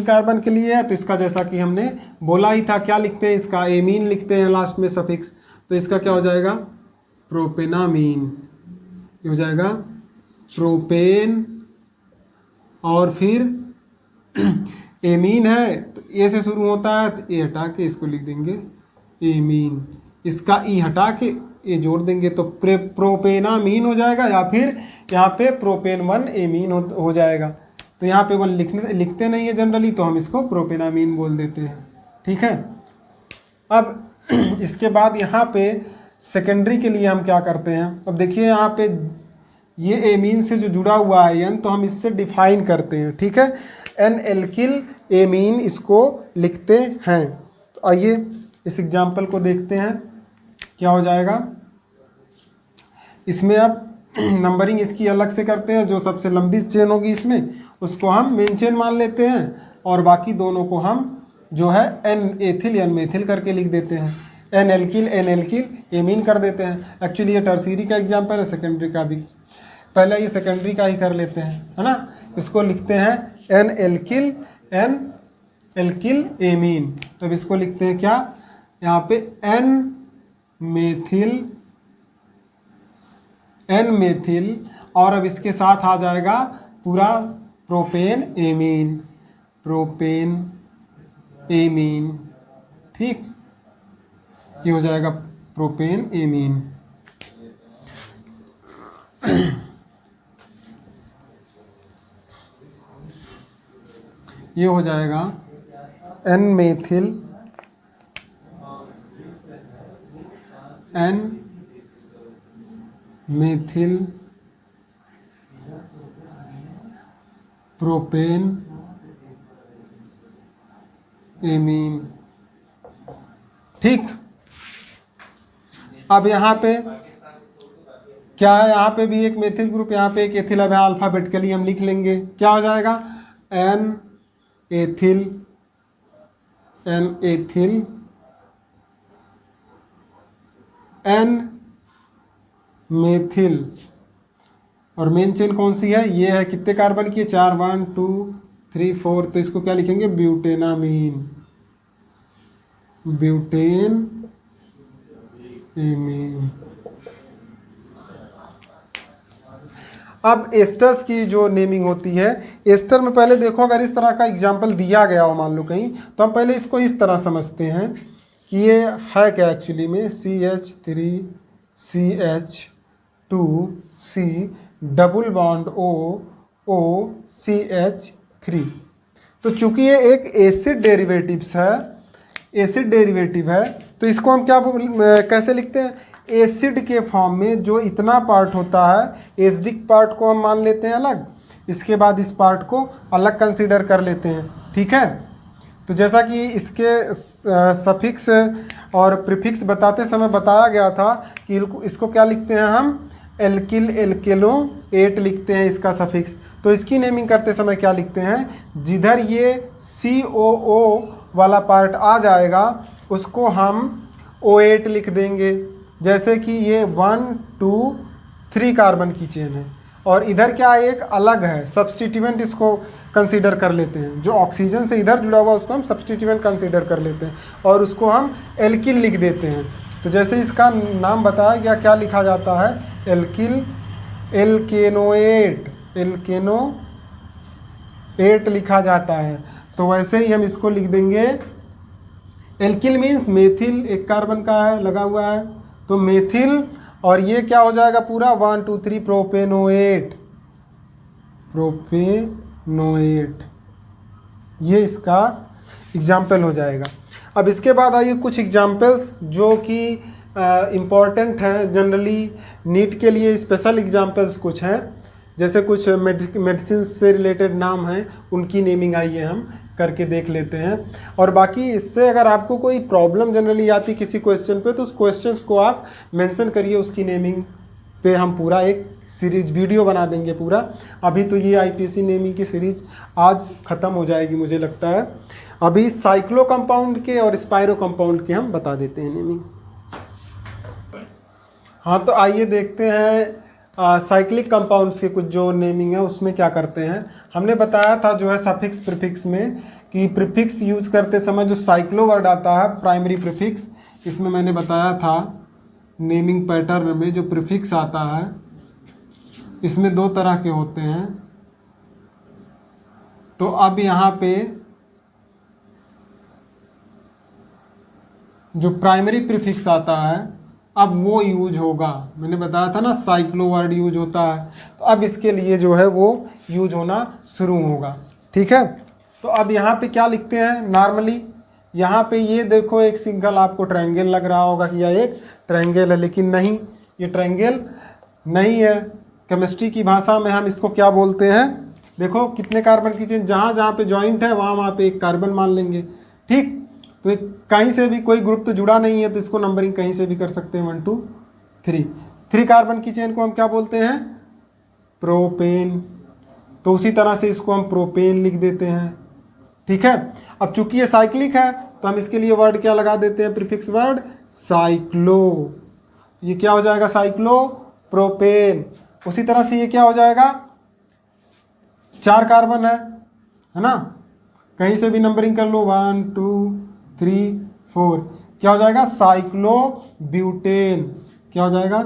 कार्बन के लिए है, तो इसका जैसा कि हमने बोला ही था, क्या लिखते हैं? इसका एमीन लिखते हैं लास्ट में सफिक्स। तो इसका क्या हो जाएगा? प्रोपेनामीन। ये हो जाएगा प्रोपेन, और फिर एमीन है तो ए से शुरू होता है, तो ए हटा के इसको लिख देंगे एमीन। इसका ई हटा के ये जोड़ देंगे तो प्रोपेनामीन हो जाएगा, या फिर यहाँ पे प्रोपेन 1 एमीन हो जाएगा। तो यहाँ पे 1 लिखते नहीं है जनरली, तो हम इसको प्रोपेनामीन बोल देते हैं। ठीक है। अब इसके बाद यहाँ पे सेकेंडरी के लिए हम क्या करते हैं, अब देखिए यहाँ पे ये एमीन से जो जुड़ा हुआ है एन, तो हम इससे डिफाइन करते हैं। ठीक है, एन एल्किल एमीन इसको लिखते हैं। तो आइए इस एग्जाम्पल को देखते हैं क्या हो जाएगा। इसमें अब नंबरिंग इसकी अलग से करते हैं, जो सबसे लंबी चेन होगी इसमें उसको हम मेन चेन मान लेते हैं, और बाकी दोनों को हम जो है एन एथिल एन मेथिल करके लिख देते हैं। एन एल्किल एमीन कर देते हैं। एक्चुअली ये टर्सीरी का एग्जाम्पल है, सेकेंडरी का भी। पहले ये सेकेंडरी का ही कर लेते हैं, है ना। इसको लिखते हैं एन एल्किल एमीन। तब इसको लिखते हैं क्या, यहाँ पे एन मेथिल, और अब इसके साथ आ जाएगा पूरा प्रोपेन एमीन। ठीक, ये हो जाएगा प्रोपेन एमीन। ये हो जाएगा एन मेथिल प्रोपेन एमीन। ठीक, अब यहाँ पे क्या है, यहाँ पे भी एक मेथिल ग्रुप, यहाँ पे एक एथिल। अब यहाँ अल्फ़ाबेटिकली हम लिख लेंगे, क्या हो जाएगा एन एथिल एन मेथिल, और मेन चेन कौन सी है, ये है। कितने कार्बन की है, 4, 1 2 3 4। तो इसको क्या लिखेंगे, ब्यूटेनामीन, एमीन। अब एस्टर्स की जो नेमिंग होती है, एस्टर में पहले देखो, अगर इस तरह का एग्जाम्पल दिया गया हो मान लो कहीं, तो हम पहले इसको इस तरह समझते हैं कि ये है क्या एक्चुअली में, CH3CH2C डबल बॉन्ड OCH3। तो चूंकि ये एक एसिड डेरिवेटिव है, तो इसको हम क्या कैसे लिखते हैं, एसिड के फॉर्म में जो इतना पार्ट होता है, एसिडिक पार्ट को हम मान लेते हैं अलग, इसके बाद इस पार्ट को अलग कंसीडर कर लेते हैं। ठीक है, तो जैसा कि इसके सफिक्स और प्रीफिक्स बताते समय बताया गया था कि इसको क्या लिखते हैं हम, एल्किलोएट लिखते हैं इसका सफिक्स। तो इसकी नेमिंग करते समय क्या लिखते हैं, जिधर ये COO वाला पार्ट आ जाएगा उसको हम O8 लिख देंगे। जैसे कि ये 1 2 3 कार्बन की चेन है, और इधर क्या एक अलग है सब्स्टिट्यूएंट, इसको कंसीडर कर लेते हैं। जो ऑक्सीजन से इधर जुड़ा हुआ उसको हम सब्स्टिट्यूएंट कंसीडर कर लेते हैं, और उसको हम एल्किल लिख देते हैं। तो जैसे इसका नाम बताया गया, क्या लिखा जाता है, एल्केनोएट लिखा जाता है। तो वैसे ही हम इसको लिख देंगे, एल्किल मीन्स मेथिल, एक कार्बन का है लगा हुआ है, तो मेथिल, और ये क्या हो जाएगा पूरा 1 2 3 प्रोपेनोएट, ये इसका एग्जाम्पल हो जाएगा। अब इसके बाद आइए कुछ एग्जाम्पल्स जो कि इम्पॉर्टेंट हैं, जनरली नीट के लिए स्पेशल एग्जाम्पल्स कुछ हैं। जैसे कुछ मेडिसिन से रिलेटेड नाम हैं, उनकी नेमिंग आइए हम करके देख लेते हैं। और बाकी इससे अगर आपको कोई प्रॉब्लम जनरली आती किसी क्वेश्चन पे, तो उस क्वेश्चंस को आप मेंशन करिए, उसकी नेमिंग पे हम पूरा एक सीरीज वीडियो बना देंगे पूरा। अभी तो ये आईपीसी नेमिंग की सीरीज आज ख़त्म हो जाएगी मुझे लगता है। अभी साइक्लो कंपाउंड के और स्पायरो कंपाउंड के हम बता देते हैं नेमिंग। हाँ, तो आइए देखते हैं साइक्लिक कंपाउंड्स के कुछ जो नेमिंग है उसमें क्या करते हैं। हमने बताया था जो है सफिक्स प्रीफिक्स में, कि प्रीफिक्स यूज करते समय जो साइक्लो वर्ड आता है प्राइमरी प्रीफिक्स, इसमें मैंने बताया था नेमिंग पैटर्न में जो प्रीफिक्स आता है इसमें 2 तरह के होते हैं। तो अब यहाँ पे जो प्राइमरी प्रीफिक्स आता है अब वो यूज होगा। मैंने बताया था ना साइक्लो वर्ड यूज होता है, तो अब इसके लिए जो है वो यूज होना शुरू होगा। ठीक है, तो अब यहाँ पे क्या लिखते हैं नॉर्मली, यहाँ पे ये देखो एक सिंगल आपको ट्रायंगल लग रहा होगा कि यह एक ट्रायंगल है, लेकिन नहीं, ये ट्रायंगल नहीं है। केमिस्ट्री की भाषा में हम इसको क्या बोलते हैं, देखो कितने कार्बन की चेन, जहाँ जहाँ पे जॉइंट है वहाँ वहाँ पे एक कार्बन मान लेंगे। ठीक, तो एक कहीं से भी कोई ग्रुप तो जुड़ा नहीं है, तो इसको नंबरिंग कहीं से भी कर सकते हैं, 1 2 3। 3 कार्बन की चेन को हम क्या बोलते हैं, प्रोपेन। तो उसी तरह से इसको हम प्रोपेन लिख देते हैं। ठीक है, अब चूंकि ये साइक्लिक है तो हम इसके लिए वर्ड क्या लगा देते हैं, प्रीफिक्स वर्ड साइक्लो। ये क्या हो जाएगा, साइक्लो प्रोपेन। उसी तरह से ये क्या हो जाएगा, 4 कार्बन है ना, कहीं से भी नंबरिंग कर लो, 1 2 3 4, क्या हो जाएगा, साइक्लो ब्यूटेन। क्या हो जाएगा,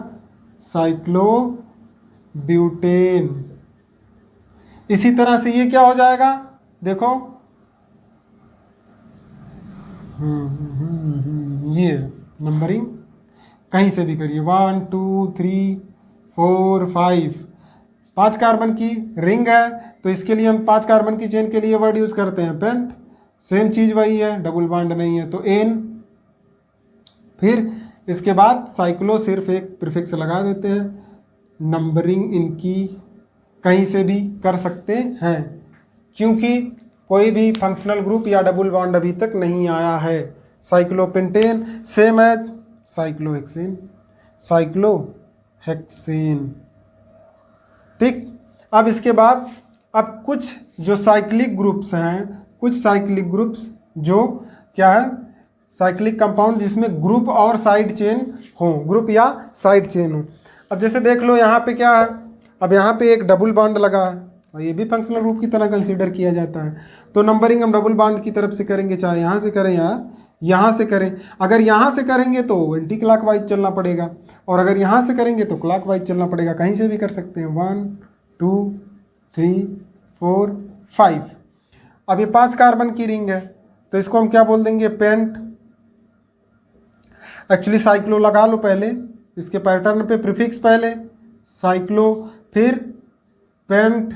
साइक्लो ब्यूटेन। इसी तरह से ये क्या हो जाएगा, देखो ये नंबरिंग कहीं से भी करिए, 1 2 3 4 5। 5 कार्बन की रिंग है, तो इसके लिए हम 5 कार्बन की चेन के लिए वर्ड यूज करते हैं पेंट। सेम चीज वही है, डबल बॉन्ड नहीं है तो एन। फिर इसके बाद साइक्लो सिर्फ एक प्रीफिक्स लगा देते हैं। नंबरिंग इनकी कहीं से भी कर सकते हैं, क्योंकि कोई भी फंक्शनल ग्रुप या डबल बॉन्ड अभी तक नहीं आया है। Cyclopentane same as cyclohexane, cyclohexane. ठीक, अब इसके बाद अब कुछ जो साइक्लिक ग्रुप्स हैं, कुछ साइक्लिक ग्रुप्स जो क्या है, साइक्लिक कंपाउंड जिसमें ग्रुप और साइड चेन हो, ग्रुप या साइड चेन हो। अब जैसे देख लो यहाँ पे क्या है, अब यहाँ पे एक डबल बॉन्ड लगा है और ये भी फंक्शनल ग्रुप की तरह कंसीडर किया जाता है। तो नंबरिंग हम डबल बॉन्ड की तरफ से करेंगे, चाहे यहाँ से करें या यहाँ से करें। अगर यहाँ से करेंगे तो एंटी क्लॉकवाइज चलना पड़ेगा, और अगर यहाँ से करेंगे तो क्लॉकवाइज चलना पड़ेगा। कहीं से भी कर सकते हैं, 1 2 3 4 5। अब ये 5 कार्बन की रिंग है, तो इसको हम क्या बोल देंगे, पेंट। एक्चुअली साइक्लो लगा लो पहले, इसके पैटर्न पे प्रीफिक्स पहले साइक्लो, फिर पेंट,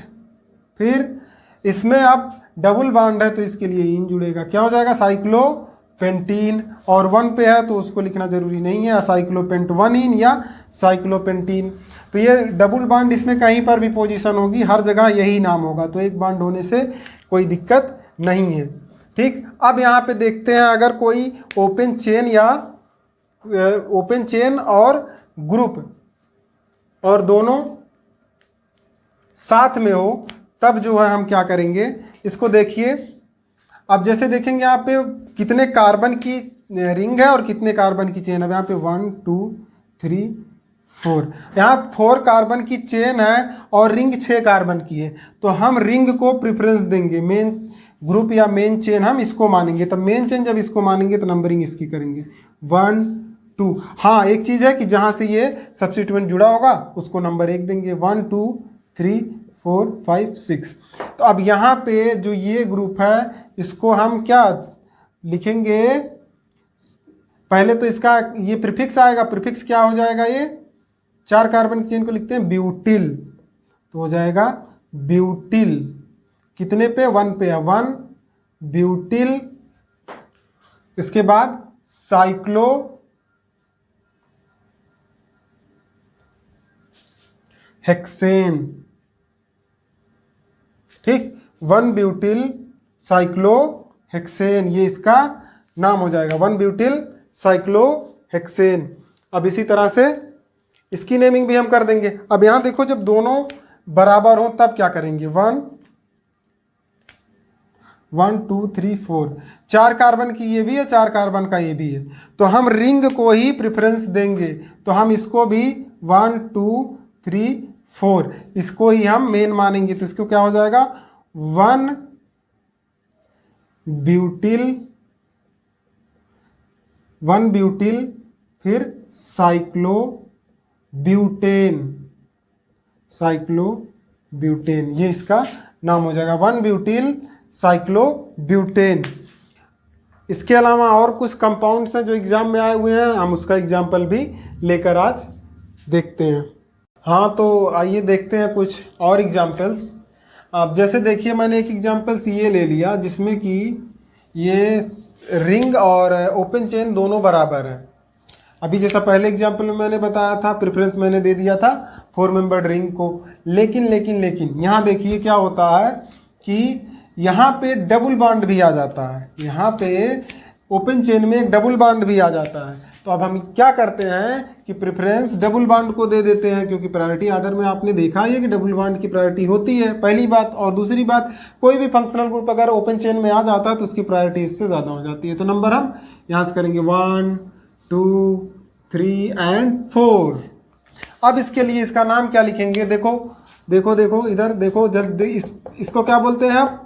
फिर इसमें अब डबल बॉन्ड है तो इसके लिए इन जुड़ेगा, क्या हो जाएगा, साइक्लो पेंटीन। और 1 पे है तो उसको लिखना जरूरी नहीं है, साइक्लोपेंट 1 इन या साइक्लोपेंटीन। तो ये डबल बॉन्ड इसमें कहीं पर भी पोजीशन होगी, हर जगह यही नाम होगा, तो एक बॉन्ड होने से कोई दिक्कत नहीं है। ठीक, अब यहाँ पे देखते हैं अगर कोई ओपन चेन या ओपन चेन और ग्रुप और दोनों साथ में हो, तब जो है हम क्या करेंगे, इसको देखिए। अब जैसे देखेंगे यहाँ पे कितने कार्बन की रिंग है और कितने कार्बन की चेन है। यहाँ पे 1 2 3 4, यहाँ 4 कार्बन की चेन है और रिंग 6 कार्बन की है, तो हम रिंग को प्रेफरेंस देंगे। मेन ग्रुप या मेन चेन हम इसको मानेंगे, तब मेन चेन जब इसको मानेंगे तो नंबरिंग इसकी करेंगे 1 2। हाँ, एक चीज़ है कि जहाँ से ये सब्स्टिट्यूएंट जुड़ा होगा उसको नंबर 1 देंगे, 1 2 3 4 5 6। तो अब यहाँ पे जो ये ग्रुप है इसको हम क्या लिखेंगे, पहले तो इसका ये प्रीफिक्स आएगा, प्रीफिक्स क्या हो जाएगा, ये 4 कार्बन की चेन को लिखते हैं ब्यूटिल, तो हो जाएगा ब्यूटिल। कितने पे, 1 पे है, 1 ब्यूटिल। इसके बाद साइक्लो हेक्सेन। ठीक, 1 ब्यूटिल साइक्लो हेक्सेन, ये इसका नाम हो जाएगा, 1 ब्यूटिल साइक्लो हेक्सेन। अब इसी तरह से इसकी नेमिंग भी हम कर देंगे। अब यहां देखो जब दोनों बराबर हो तब क्या करेंगे, 1 1 2 3 4, 4 कार्बन की ये भी है, 4 कार्बन का ये भी है, तो हम रिंग को ही प्रेफरेंस देंगे। तो हम इसको भी 1 2 3 4 इसको ही हम मेन मानेंगे, तो इसको क्या हो जाएगा, 1 ब्यूटिल, 1 ब्यूटिल, फिर साइक्लो ब्यूटेन, साइक्लो ब्यूटेन, ये इसका नाम हो जाएगा, 1 ब्यूटिल साइक्लो ब्यूटेन। इसके अलावा और कुछ कंपाउंड्स हैं जो एग्ज़ाम में आए हुए हैं, हम उसका एग्जाम्पल भी लेकर आज देखते हैं। हाँ, तो आइए देखते हैं कुछ और एग्जाम्पल्स। अब जैसे देखिए, मैंने एक एग्जाम्पल्स ये ले लिया जिसमें कि ये रिंग और ओपन चेन दोनों बराबर हैं। अभी जैसा पहले एग्जाम्पल में मैंने बताया था, प्रेफरेंस मैंने दे दिया था 4 मेंबर्ड रिंग को। लेकिन यहाँ देखिए क्या होता है कि यहाँ पे डबल बॉन्ड भी आ जाता है। यहाँ पे ओपन चेन में एक डबल बॉन्ड भी आ जाता है। तो अब हम क्या करते हैं कि प्रेफरेंस डबल बॉन्ड को दे देते हैं, क्योंकि प्रायोरिटी ऑर्डर में आपने देखा है कि डबल बॉन्ड की प्रायोरिटी होती है, पहली बात। और दूसरी बात, कोई भी फंक्शनल ग्रुप अगर ओपन चेन में आ जाता है तो उसकी प्रायोरिटी इससे ज़्यादा हो जाती है। तो नंबर हम यहाँ से करेंगे 1 2 3 एंड 4। अब इसके लिए इसका नाम क्या लिखेंगे? देखो इधर देखो, जल्दी इसको क्या बोलते हैं आप?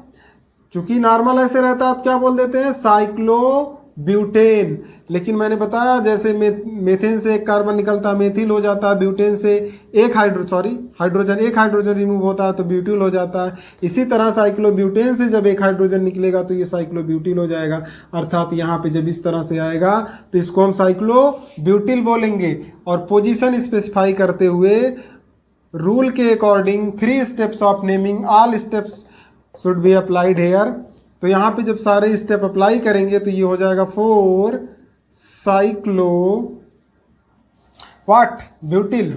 चूंकि नॉर्मल ऐसे रहता है तो क्या बोल देते हैं? साइक्लोब्यूटेन। लेकिन मैंने बताया जैसे मेथेन से एक कार्बन निकलता है, मेथिल हो जाता है। ब्यूटेन से एक हाइड्रोजन रिमूव होता है तो ब्यूटिल हो जाता है। इसी तरह साइक्लोब्यूटेन से जब एक हाइड्रोजन निकलेगा तो ये साइक्लोब्यूटिल हो जाएगा। अर्थात यहाँ पे जब इस तरह से आएगा तो इसको हम साइक्लोब्यूटिल बोलेंगे। और पोजीशन स्पेसिफाई करते हुए रूल के according 3 steps of naming, all steps should be applied here. तो यहाँ पे जब सारे स्टेप अप्लाई करेंगे तो ये हो जाएगा 4 cyclo what butyl,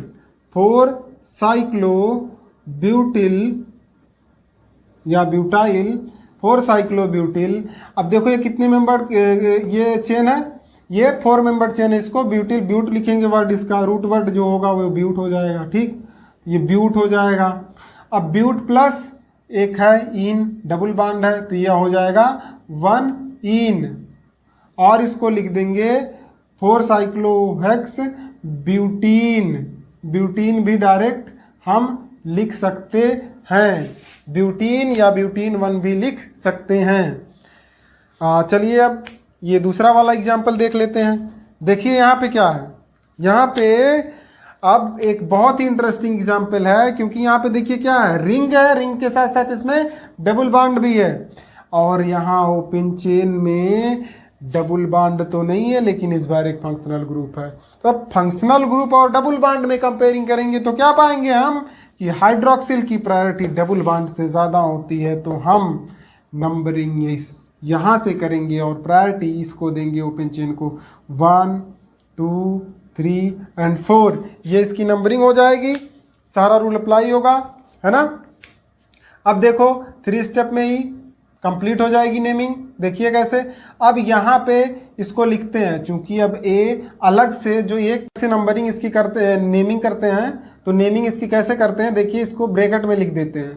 4 cyclo butyl या ब्यूटाइल, 4 साइक्लो ब्यूटिल। अब देखो ये कितने मेंबर ये चेन है? ये 4 मेंबर चेन है। इसको ब्यूटिल, ब्यूट लिखेंगे वर्ड, इसका रूट वर्ड जो होगा वो ब्यूट हो जाएगा। ठीक, ये ब्यूट हो जाएगा। अब ब्यूट प्लस एक है इन, डबल बॉन्ड है तो यह हो जाएगा 1 इन। और इसको लिख देंगे 4 साइक्लोहेक्स ब्यूटीन। ब्यूटीन भी डायरेक्ट हम लिख सकते हैं, ब्यूटीन या ब्यूटीन 1 भी लिख सकते हैं। चलिए अब ये दूसरा वाला एग्जाम्पल देख लेते हैं। देखिए यहाँ पे क्या है, यहाँ पे अब एक बहुत ही इंटरेस्टिंग एग्जाम्पल है, क्योंकि यहाँ पे देखिए क्या है, रिंग है, रिंग के साथ साथ इसमें डबल बॉन्ड भी है। और यहाँ ओपन चेन में डबल बॉन्ड तो नहीं है, लेकिन इस बार एक फंक्शनल ग्रुप है। तो अब फंक्शनल ग्रुप और डबल बॉन्ड में कंपेयरिंग करेंगे तो क्या पाएंगे हम कि हाइड्रोक्सिल की प्रायोरिटी डबल बॉन्ड से ज़्यादा होती है। तो हम नंबरिंग यहाँ से करेंगे और प्रायोरिटी इसको देंगे, ओपन चेन को 1 2 3 एंड 4। ये इसकी नंबरिंग हो जाएगी, सारा रूल अप्लाई होगा, है ना। अब देखो 3 स्टेप में ही कंप्लीट हो जाएगी नेमिंग। देखिए कैसे, अब यहाँ पे इसको लिखते हैं, चूंकि अब ए अलग से जो एक से नंबरिंग इसकी करते हैं, नेमिंग करते हैं, तो नेमिंग इसकी कैसे करते हैं? देखिए इसको ब्रैकेट में लिख देते हैं।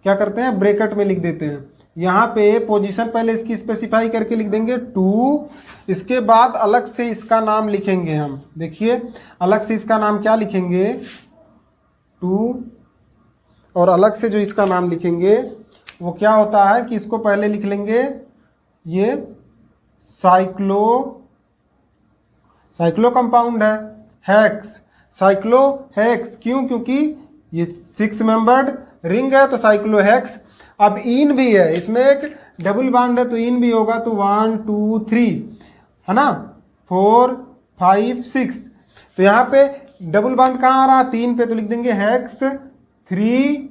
क्या करते हैं? ब्रैकेट में लिख देते हैं। यहाँ पे पोजीशन पहले इसकी स्पेसिफाई करके लिख देंगे 2। इसके बाद अलग से इसका नाम लिखेंगे हम। देखिए अलग से इसका नाम क्या लिखेंगे? 2। और अलग से जो इसका नाम लिखेंगे वो क्या होता है कि इसको पहले लिख लेंगे ये साइक्लो कंपाउंड है, हेक्स, साइक्लो हेक्स। क्यों? क्योंकि ये 6 मेंबर्ड रिंग है तो साइक्लो हेक्स। अब इन भी है, इसमें एक डबल बॉन्ड है तो इन भी होगा, तो 1 2 3 है ना, 4 5 6। तो यहाँ पे डबल बॉन्ड कहाँ आ रहा? 3 पे, तो लिख देंगे हेक्स 3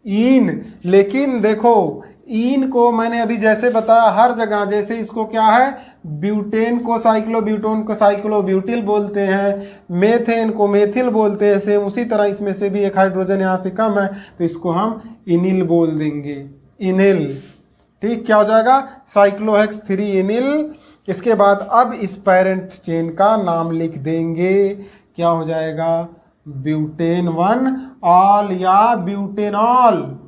इन। लेकिन देखो इन को मैंने अभी जैसे बताया हर जगह, जैसे इसको क्या है, ब्यूटेन को साइक्लोब्यूटोन को साइक्लोब्यूटिल बोलते हैं, मेथेन को मेथिल बोलते हैं, सेम उसी तरह इसमें से भी एक हाइड्रोजन यहाँ से कम है तो इसको हम इनिल बोल देंगे, इनिल। ठीक, क्या हो जाएगा? साइक्लोहेक्स 3 इनिल। इसके बाद अब इस पेरेंट चेन का नाम लिख देंगे, क्या हो जाएगा? ब्यूटेन 1 ऑल या ब्यूटेनॉल,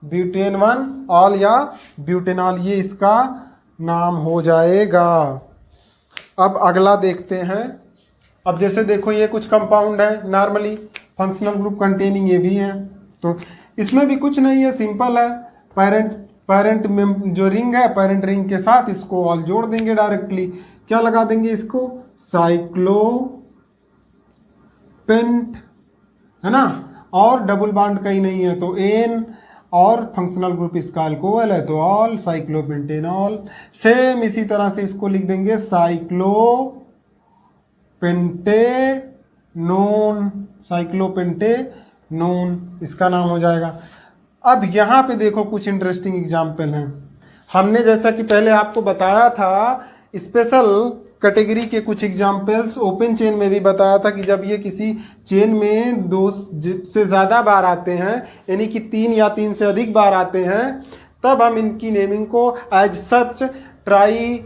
ब्यूटेन 1 ऑल या ब्यूटेनॉल, ये इसका नाम हो जाएगा। अब अगला देखते हैं। अब जैसे देखो ये कुछ कंपाउंड है, नॉर्मली फंक्शनल ग्रुप कंटेनिंग ये भी हैं, तो इसमें भी कुछ नहीं है, सिंपल है। पेरेंट में जो रिंग है, पेरेंट रिंग के साथ इसको ऑल जोड़ देंगे डायरेक्टली। क्या लगा देंगे इसको? साइक्लोपेंट, है ना। और डबल बॉन्ड कहीं नहीं है तो एन, और फंक्शनल ग्रुप इसका अल्कोहल है तो ऑल, साइक्लोपेंटेनॉल। सेम इसी तरह से इसको लिख देंगे साइक्लोपेंटेनोन, साइक्लोपेंटेनोन इसका नाम हो जाएगा। अब यहाँ पे देखो कुछ इंटरेस्टिंग एग्जाम्पल हैं। हमने जैसा कि पहले आपको बताया था स्पेशल कैटेगरी के कुछ एग्जाम्पल्स ओपन चेन में भी बताया था कि जब ये किसी चेन में 2 से ज़्यादा बार आते हैं, यानी कि 3 या 3 से अधिक बार आते हैं, तब हम इनकी नेमिंग को एज सच ट्राई,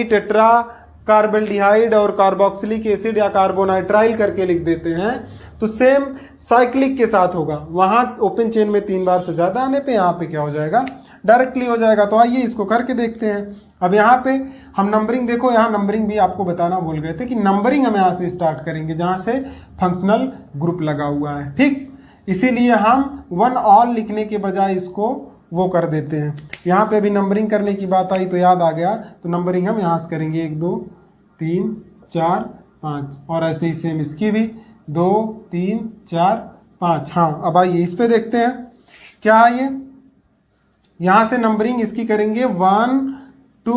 टेट्रा, कार्बल्डिहाइड और कार्बोक्सिलिक एसिड या कार्बोनाइट्राइल करके लिख देते हैं। तो सेम साइक्लिक के साथ होगा, वहाँ ओपन चेन में 3 बार से ज़्यादा आने पे यहाँ पे क्या हो जाएगा, डायरेक्टली हो जाएगा। तो आइए इसको करके देखते हैं। अब यहाँ पे हम नंबरिंग, देखो यहाँ नंबरिंग भी आपको बताना भूल गए थे कि नंबरिंग हम यहाँ से स्टार्ट करेंगे जहाँ से फंक्शनल ग्रुप लगा हुआ है, ठीक। इसीलिए हम 1 ऑल लिखने के बजाय इसको वो कर देते हैं। यहाँ पे भी नंबरिंग करने की बात आई तो याद आ गया, तो नंबरिंग हम यहाँ से करेंगे 1 2 3 4 5 और ऐसे ही सेम इसकी भी 2 3 4 5। हाँ, अब आइए इस पे देखते हैं क्या है ये। यहाँ से नंबरिंग इसकी करेंगे 1 2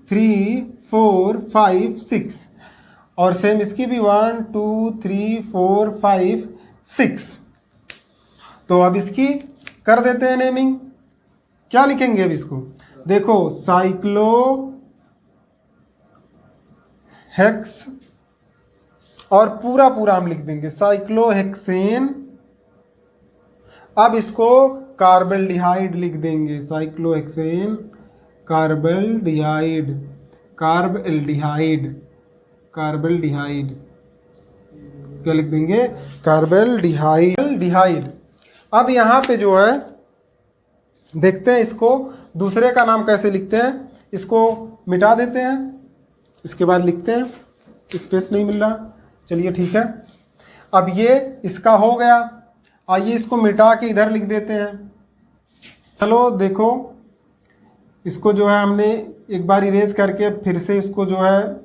3 4 5 6 और सेम इसकी भी 1 2 3 4 5 6। तो अब इसकी कर देते हैं नेमिंग। क्या लिखेंगे अब इसको, देखो साइक्लो हेक्स और पूरा हम लिख देंगे साइक्लोहेक्सेन। अब इसको कार्बल्डिहाइड लिख देंगे, साइक्लोहेक्सेन कार्बल्डिहाइड, कार्बल्डिहाइड क्या लिख देंगे, कार्बल्डिहाइड। अब यहाँ पे जो है देखते हैं इसको दूसरे का नाम कैसे लिखते हैं। इसको मिटा देते हैं, इसके बाद लिखते हैं, स्पेस नहीं मिल रहा, चलिए ठीक है। अब ये इसका हो गया, आइए इसको मिटा के इधर लिख देते हैं। चलो देखो इसको जो है हमने एक बार इरेज करके फिर से इसको जो है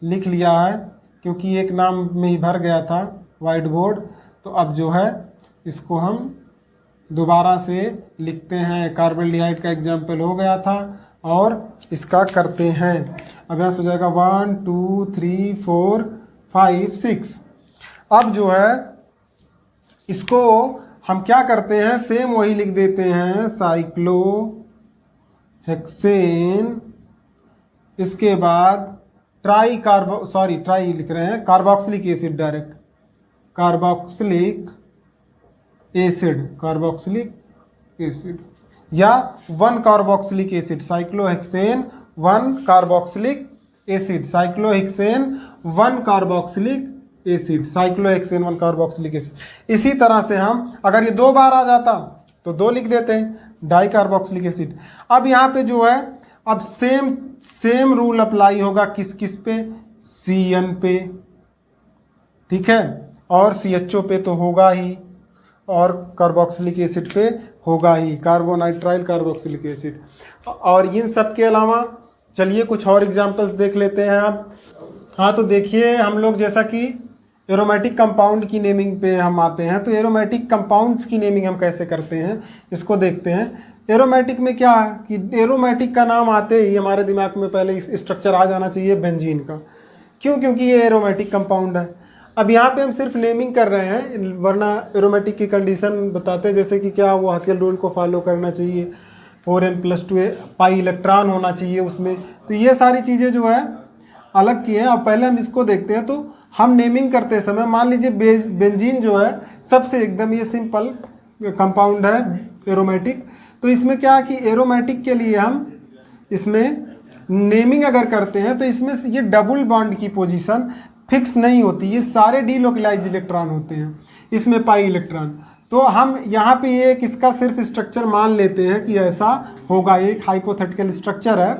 लिख लिया है, क्योंकि एक नाम में ही भर गया था वाइट बोर्ड। तो अब जो है इसको हम दोबारा से लिखते हैं। कार्बल्डिहाइड का एग्जाम्पल हो गया था और इसका करते हैं। अब यहाँ से हो जाएगा 1 2 3 4 5 6। अब जो है इसको हम क्या करते हैं, सेम वही लिख देते हैं साइक्लोहेक्सेन, इसके बाद ट्राई लिख रहे हैं carboxylic acid, direct carboxylic acid या 1 carboxylic acid, cyclohexane 1 carboxylic acid, cyclohexane 1 carboxylic acid, cyclohexane 1 carboxylic acid. इसी तरह से हम अगर ये 2 बार आ जाता तो 2 लिख देते हैं, डाई कार्बोक्सिलिक एसिड। अब यहाँ पे जो है अब सेम रूल अप्लाई होगा किस पे, CN पे, ठीक है, और CHO पे तो होगा ही, और कार्बोक्सिलिक एसिड पे होगा ही, कार्बोनाइट्राइल कार्बोक्सिलिक एसिड। और इन सब के अलावा चलिए कुछ और एग्जांपल्स देख लेते हैं आप। हाँ, तो देखिए हम लोग जैसा कि एरोमेटिक कंपाउंड की नेमिंग पे हम आते हैं, तो एरोमेटिक कंपाउंड्स की नेमिंग हम कैसे करते हैं इसको देखते हैं। एरोमेटिक में क्या है कि एरोमेटिक का नाम आते ही हमारे दिमाग में पहले स्ट्रक्चर आ जाना चाहिए बेंजीन का। क्यों? क्योंकि ये एरोमेटिक कंपाउंड है। अब यहाँ पे हम सिर्फ नेमिंग कर रहे हैं, वरना एरोमेटिक की कंडीशन बताते हैं, जैसे कि क्या वो हाकेल रूल को फॉलो करना चाहिए, 4n+2 पाई इलेक्ट्रॉन होना चाहिए उसमें। तो ये सारी चीज़ें जो है अलग की है। अब पहले हम इसको देखते हैं। तो हम नेमिंग करते समय मान लीजिए बेंजीन जो है सबसे एकदम ये सिंपल कंपाउंड है एरोमेटिक। तो इसमें क्या है कि एरोमेटिक के लिए हम इसमें नेमिंग अगर करते हैं तो इसमें ये डबल बॉन्ड की पोजीशन फिक्स नहीं होती, ये सारे डीलोकलाइज इलेक्ट्रॉन होते हैं, इसमें पाई इलेक्ट्रॉन। तो हम यहाँ पे एक इसका सिर्फ स्ट्रक्चर मान लेते हैं कि ऐसा होगा, एक हाइपोथेटिकल स्ट्रक्चर है।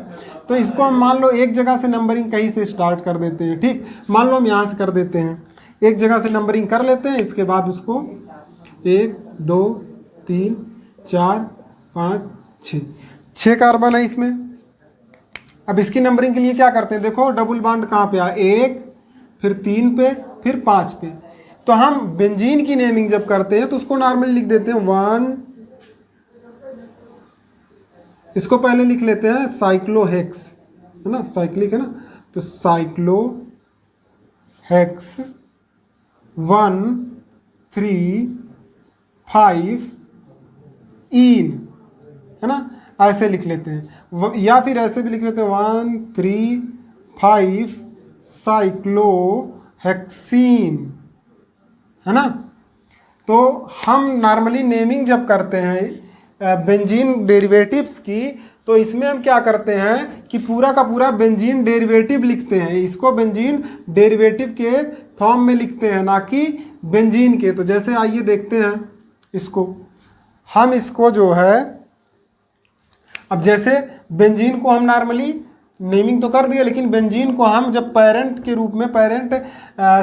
तो इसको हम मान लो एक जगह से नंबरिंग कहीं से स्टार्ट कर देते हैं, ठीक। मान लो हम यहाँ से कर देते हैं, एक जगह से नंबरिंग कर लेते हैं, इसके बाद उसको 1 2 3 4 5 6 कार्बन है इसमें। अब इसकी नंबरिंग के लिए क्या करते हैं, देखो डबल बॉन्ड कहाँ पे आया, 1 फिर 3 पे फिर 5 पे। तो हम बेंजीन की नेमिंग जब करते हैं तो उसको नॉर्मली लिख देते हैं 1, इसको पहले लिख लेते हैं साइक्लोहेक्स, है ना, साइक्लिक है ना, तो साइक्लोहेक्स 1, 3, 5 इन, है ना, ऐसे लिख लेते हैं। या फिर ऐसे भी लिख लेते हैं 1, 3, 5 साइक्लोहेक्सीन, है ना। तो हम नॉर्मली नेमिंग जब करते हैं बेंजीन डेरिवेटिव्स की, तो इसमें हम क्या करते हैं कि पूरा का पूरा बेंजीन डेरिवेटिव लिखते हैं, इसको बेंजीन डेरिवेटिव के फॉर्म में लिखते हैं, ना कि बेंजीन के। तो जैसे आइए देखते हैं इसको, हम इसको जो है, अब जैसे बेंजीन को हम नॉर्मली नेमिंग तो कर दिया, लेकिन बेंजीन को हम जब पेरेंट के रूप में, पेरेंट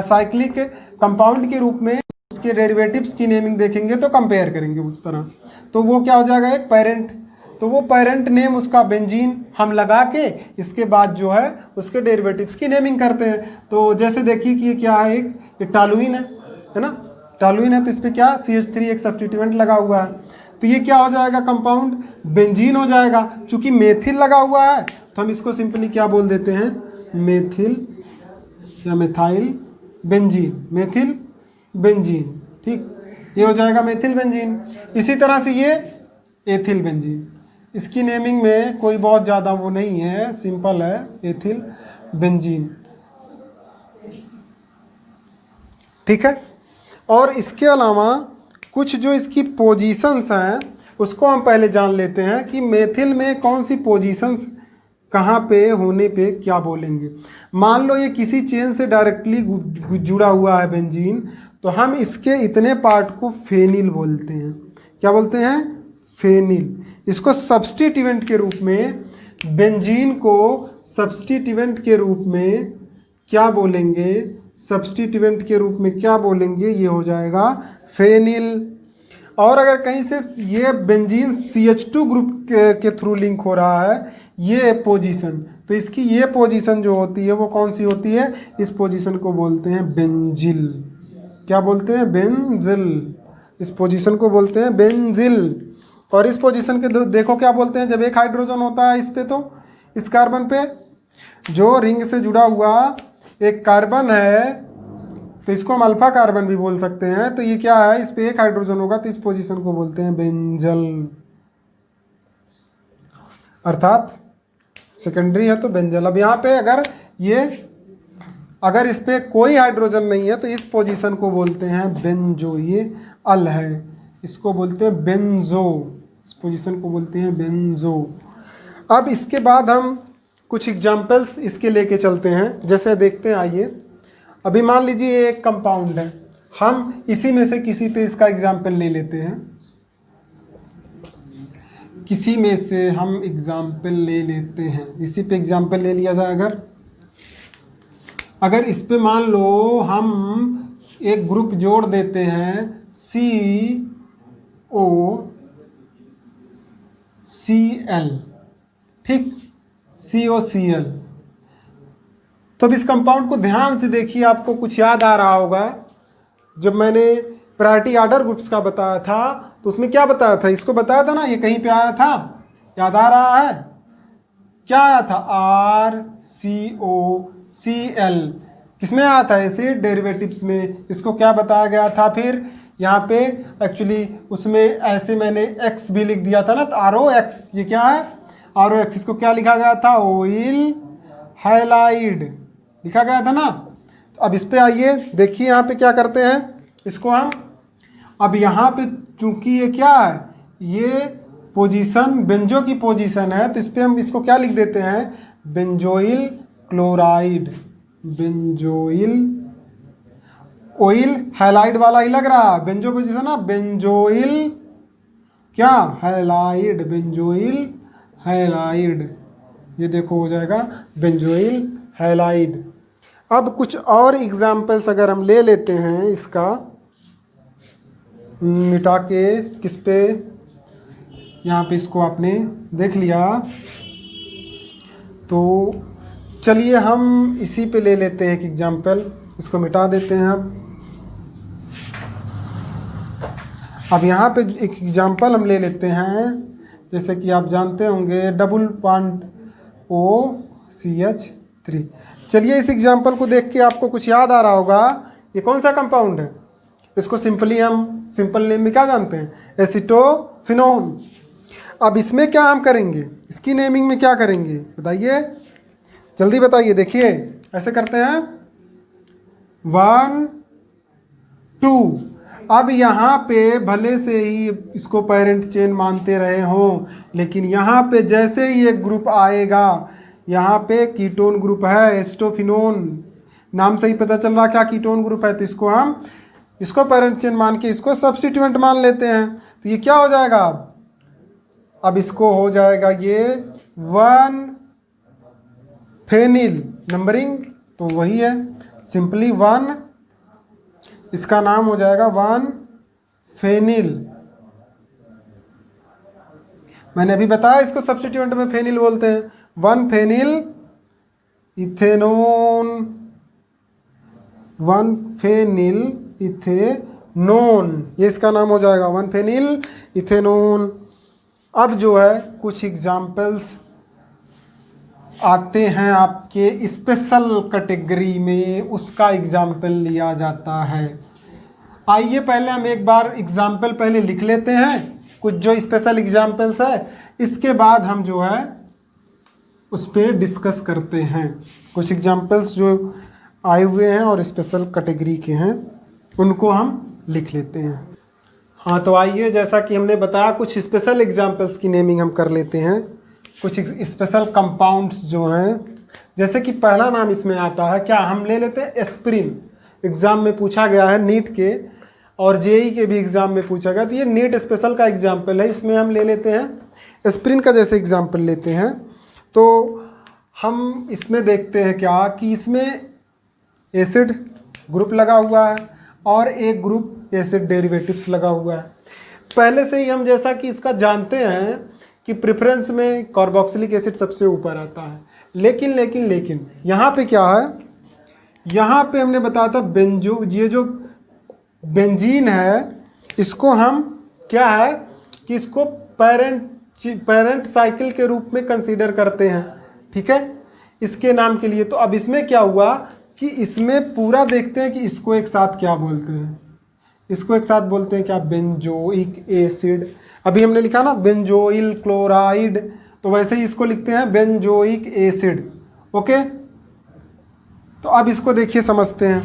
साइक्लिक कंपाउंड के रूप में उसके डेरिवेटिव्स की नेमिंग देखेंगे तो कंपेयर करेंगे उस तरह, तो वो क्या हो जाएगा, एक पेरेंट, तो वो पेरेंट नेम उसका बेंजीन हम लगा के इसके बाद जो है उसके डेरिवेटिव्स की नेमिंग करते हैं। तो जैसे देखिए कि ये क्या है, एक टॉलुइन है ना, टॉलुइन है, तो इस पर क्या CH3 एक सब्स्टिट्यूएंट लगा हुआ है, तो ये क्या हो जाएगा, कंपाउंड बेंजीन हो जाएगा। चूंकि मेथिल लगा हुआ है तो हम इसको सिंपली क्या बोल देते हैं, मेथिल या मेथाइल बेंजीन, मेथिल बेंजीन, ठीक, ये हो जाएगा मेथिल बेंजीन। इसी तरह से ये एथिल बेंजीन, इसकी नेमिंग में कोई बहुत ज़्यादा वो नहीं है, सिंपल है, एथिल बेंजीन, ठीक है। और इसके अलावा कुछ जो इसकी पोजीशंस हैं उसको हम पहले जान लेते हैं कि मेथिल में कौन सी पोजीशंस कहाँ पे होने पे क्या बोलेंगे। मान लो ये किसी चेन से डायरेक्टली जुड़ा हुआ है बेंजीन, तो हम इसके इतने पार्ट को फेनिल बोलते हैं, क्या बोलते हैं, फेनिल। इसको सब्स्टिट्यूएंट के रूप में, बेंजीन को सब्स्टिट्यूएंट के रूप में क्या बोलेंगे, सब्स्टिट्यूएंट के रूप में क्या बोलेंगे, ये हो जाएगा फेनिल। और अगर कहीं से ये बेंजीन CH2 ग्रुप के थ्रू लिंक हो रहा है, ये पोजीशन, तो इसकी ये पोजीशन जो होती है वो कौन सी होती है, इस पोजीशन को बोलते हैं बेंजिल। क्या बोलते हैं, बेंजिल, इस पोजीशन को बोलते हैं बेंजिल। और इस पोजीशन के देखो क्या बोलते हैं, जब एक हाइड्रोजन होता है इस पे, तो इस कार्बन पे जो रिंग से जुड़ा हुआ एक कार्बन है, तो इसको हम अल्फा कार्बन भी बोल सकते हैं। तो ये क्या है, इस पे एक हाइड्रोजन होगा तो इस पोजीशन को बोलते हैं बेंजल, अर्थात सेकेंडरी है तो बेंजल। अब यहाँ पे अगर इस पे कोई हाइड्रोजन नहीं है तो इस पोजीशन को बोलते हैं बेंजो, ये अल है, इसको बोलते हैं बेंजो, इस पोजीशन को बोलते हैं बेंजो। अब इसके बाद हम कुछ एग्जाम्पल्स इसके लेके चलते हैं, जैसे देखते हैं, आइए। अभी मान लीजिए एक कंपाउंड है, हम इसी में से किसी पे इसका एग्जाम्पल ले लेते हैं, किसी में से हम एग्जाम्पल ले लेते हैं, इसी पे एग्जाम्पल ले लिया जाए। अगर इस पे मान लो हम एक ग्रुप जोड़ देते हैं COCl, ठीक, COCl, तो अब इस कंपाउंड को ध्यान से देखिए, आपको कुछ याद आ रहा होगा। जब मैंने प्रायोरिटी ऑर्डर ग्रुप्स का बताया था तो उसमें क्या बताया था, इसको बताया था ना, ये कहीं पे आया था, याद आ रहा है, क्या आया था, RCOCl, किसमें आया था, एसिड डेरिवेटिव्स में, इसको क्या बताया गया था। फिर यहाँ पे एक्चुअली उसमें ऐसे मैंने X भी लिख दिया था ना, तो ROX, ये क्या है, ROX, इसको क्या लिखा गया था, ऑयल हाइलाइड लिखा गया था ना। तो अब इस पे आइए देखिए, यहाँ पे क्या करते हैं, इसको हम अब यहाँ पे चूंकि ये क्या है, ये पोजीशन बेंजो की पोजीशन है, तो इस पे हम इसको क्या लिख देते हैं, benzoyl chloride, benzoyl, oil halide वाला ही लग रहा है, बेंजो पोजीशन ना, बेंजोइल क्या हाइलाइड, बेंजोइल हाइलाइड, ये देखो हो जाएगा बेंजोइल हाइलाइड। अब कुछ और एग्जाम्पल्स अगर हम ले लेते हैं, इसका मिटा के, किस पे, यहाँ पे इसको आपने देख लिया, तो चलिए हम इसी पे ले लेते हैं एक एग्जाम्पल, इसको मिटा देते हैं। अब अब यहाँ पे एक एग्जांपल हम ले लेते हैं, जैसे कि आप जानते होंगे डबल बॉन्ड OCH3। चलिए इस एग्जांपल को देख के आपको कुछ याद आ रहा होगा, ये कौन सा कंपाउंड है। इसको सिंपली हम सिंपल नेम में क्या जानते हैं, एसीटोफिनोन। अब इसमें क्या हम करेंगे, इसकी नेमिंग में क्या करेंगे बताइए, जल्दी बताइए। देखिए ऐसे करते हैं 1 2। अब यहाँ पे भले से ही इसको पेरेंट चेन मानते रहे हों, लेकिन यहाँ पे जैसे ही एक ग्रुप आएगा, यहाँ पे कीटोन ग्रुप है एस्टोफिनोन, नाम से ही पता चल रहा क्या कीटोन ग्रुप है, तो इसको पेरेंट चेन मान के इसको सब्स्टिट्यूएंट मान लेते हैं। तो ये क्या हो जाएगा, अब इसको हो जाएगा ये 1 फेनिल, नंबरिंग तो वही है सिंपली 1, इसका नाम हो जाएगा 1 फेनिल। मैंने अभी बताया इसको सब्स्टिट्यूएंट में फेनिल बोलते हैं, 1 फेनिल इथेनोन, 1 फेनिल इथेनोन, ये इसका नाम हो जाएगा 1 फेनिल इथेनोन। अब जो है कुछ एग्जाम्पल्स आते हैं आपके स्पेशल कैटेगरी में, उसका एग्जाम्पल लिया जाता है। आइए पहले हम एक बार एग्जाम्पल पहले लिख लेते हैं, कुछ जो स्पेशल एग्जाम्पल्स है, इसके बाद हम जो है उस पर डिस्कस करते हैं। कुछ एग्जाम्पल्स जो आए हुए हैं और स्पेशल कैटेगरी के हैं उनको हम लिख लेते हैं। हाँ तो आइए, जैसा कि हमने बताया कुछ स्पेशल एग्जाम्पल्स की नेमिंग हम कर लेते हैं। कुछ स्पेशल कंपाउंड्स जो हैं, जैसे कि पहला नाम इसमें आता है, क्या हम ले लेते हैं एस्प्रिन। एग्ज़ाम में पूछा गया है, नीट के और जेई के भी एग्ज़ाम में पूछा गया, तो ये नीट स्पेशल का एग्जाम्पल है। इसमें हम ले लेते हैं एस्प्रिन का जैसे एग्जाम्पल लेते हैं, तो हम इसमें देखते हैं क्या कि इसमें एसिड ग्रुप लगा हुआ है और एक ग्रुप एसिड डेरिवेटिव्स लगा हुआ है। पहले से ही हम जैसा कि इसका जानते हैं कि प्रेफरेंस में कार्बोक्सिलिक एसिड सबसे ऊपर आता है, लेकिन यहाँ पे क्या है, यहाँ पे हमने बताया था ये जो बेंजीन है, इसको हम क्या है कि इसको पेरेंट साइकिल के रूप में कंसीडर करते हैं, ठीक है, इसके नाम के लिए। तो अब इसमें क्या हुआ कि इसमें पूरा देखते हैं कि इसको एक साथ क्या बोलते हैं, इसको एक साथ बोलते हैं क्या, बेंजोइक एसिड। अभी हमने लिखा ना बेंजोइल क्लोराइड, तो वैसे ही इसको लिखते हैं बेंजोइक एसिड। ओके, तो अब इसको देखिए समझते हैं।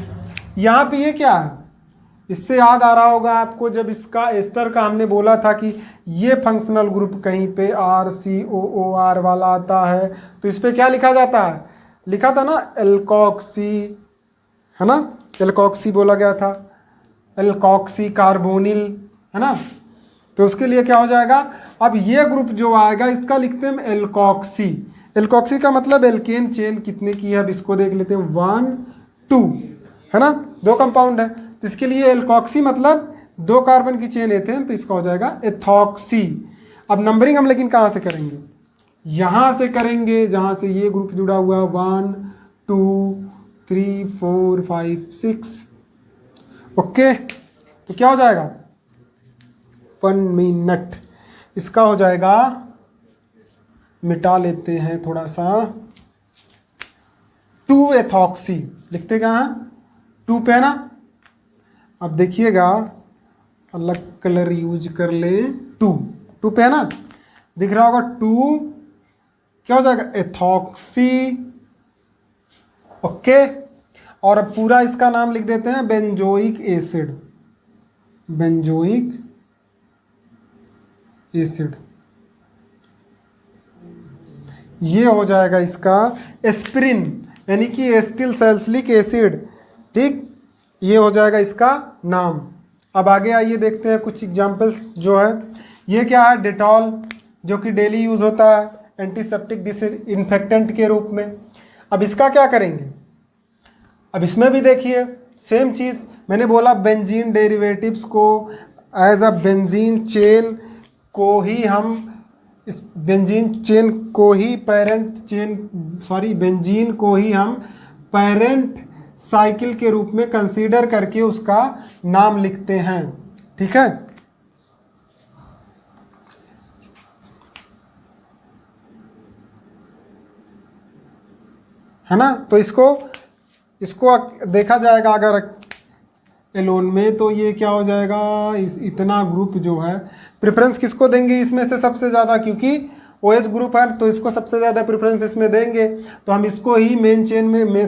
यहाँ पे ये क्या है, इससे याद आ रहा होगा आपको जब इसका एस्टर का हमने बोला था कि ये फंक्शनल ग्रुप कहीं पे RCOOR वाला आता है, तो इस पर क्या लिखा जाता है, लिखा था ना एल्कोक्सी, है ना, एल्कोक्सी बोला गया था, एल्कोक्सी कार्बोनिल, है ना। तो उसके लिए क्या हो जाएगा, अब ये ग्रुप जो आएगा इसका लिखते हैं एल्कोक्सी। एल्कोक्सी का मतलब एल्केन चेन कितने की है, अब इसको देख लेते हैं 1 2, है ना, 2 कंपाउंड है, तो इसके लिए एल्कोक्सी मतलब 2 कार्बन की चेन एथेन, तो इसका हो जाएगा एथॉक्सी। अब नंबरिंग हम लेकिन कहाँ से करेंगे, यहाँ से करेंगे जहाँ से ये ग्रुप जुड़ा हुआ है, 1 2 3 4 5 6। ओके, तो क्या हो जाएगा 1 मिनट, इसका हो जाएगा, मिटा लेते हैं थोड़ा सा, 2 एथॉक्सी लिखते क्या है, 2 पे है ना। अब देखिएगा अलग कलर यूज कर ले, 2 पे है ना, दिख रहा होगा 2, क्या हो जाएगा एथॉक्सी। ओके, और अब पूरा इसका नाम लिख देते हैं बेंजोइक एसिड, बेंजोइक एसिड। ये हो जाएगा इसका एस्प्रिन, यानी कि एस्टिल सैलिसिलिक एसिड, ठीक, ये हो जाएगा इसका नाम। अब आगे आइए देखते हैं कुछ एग्जांपल्स जो है। ये क्या है, डेटॉल, जो कि डेली यूज़ होता है एंटीसेप्टिक डिसइंफेक्टेंट के रूप में। अब इसका क्या करेंगे, अब इसमें भी देखिए सेम चीज़, मैंने बोला बेंजीन डेरिवेटिव्स को एज अ बेंजीन चेन को ही हम, इस बेंजीन चेन को ही बेंजीन को ही हम पेरेंट साइकिल के रूप में कंसीडर करके उसका नाम लिखते हैं, ठीक है। है ना। तो इसको देखा जाएगा अगर एलोन में, तो ये क्या हो जाएगा, इतना ग्रुप जो है प्रेफरेंस किसको देंगे इसमें से सबसे ज़्यादा, क्योंकि OH ग्रुप है तो इसको सबसे ज़्यादा प्रेफरेंस इसमें देंगे। तो हम इसको ही मेन चेन में मेन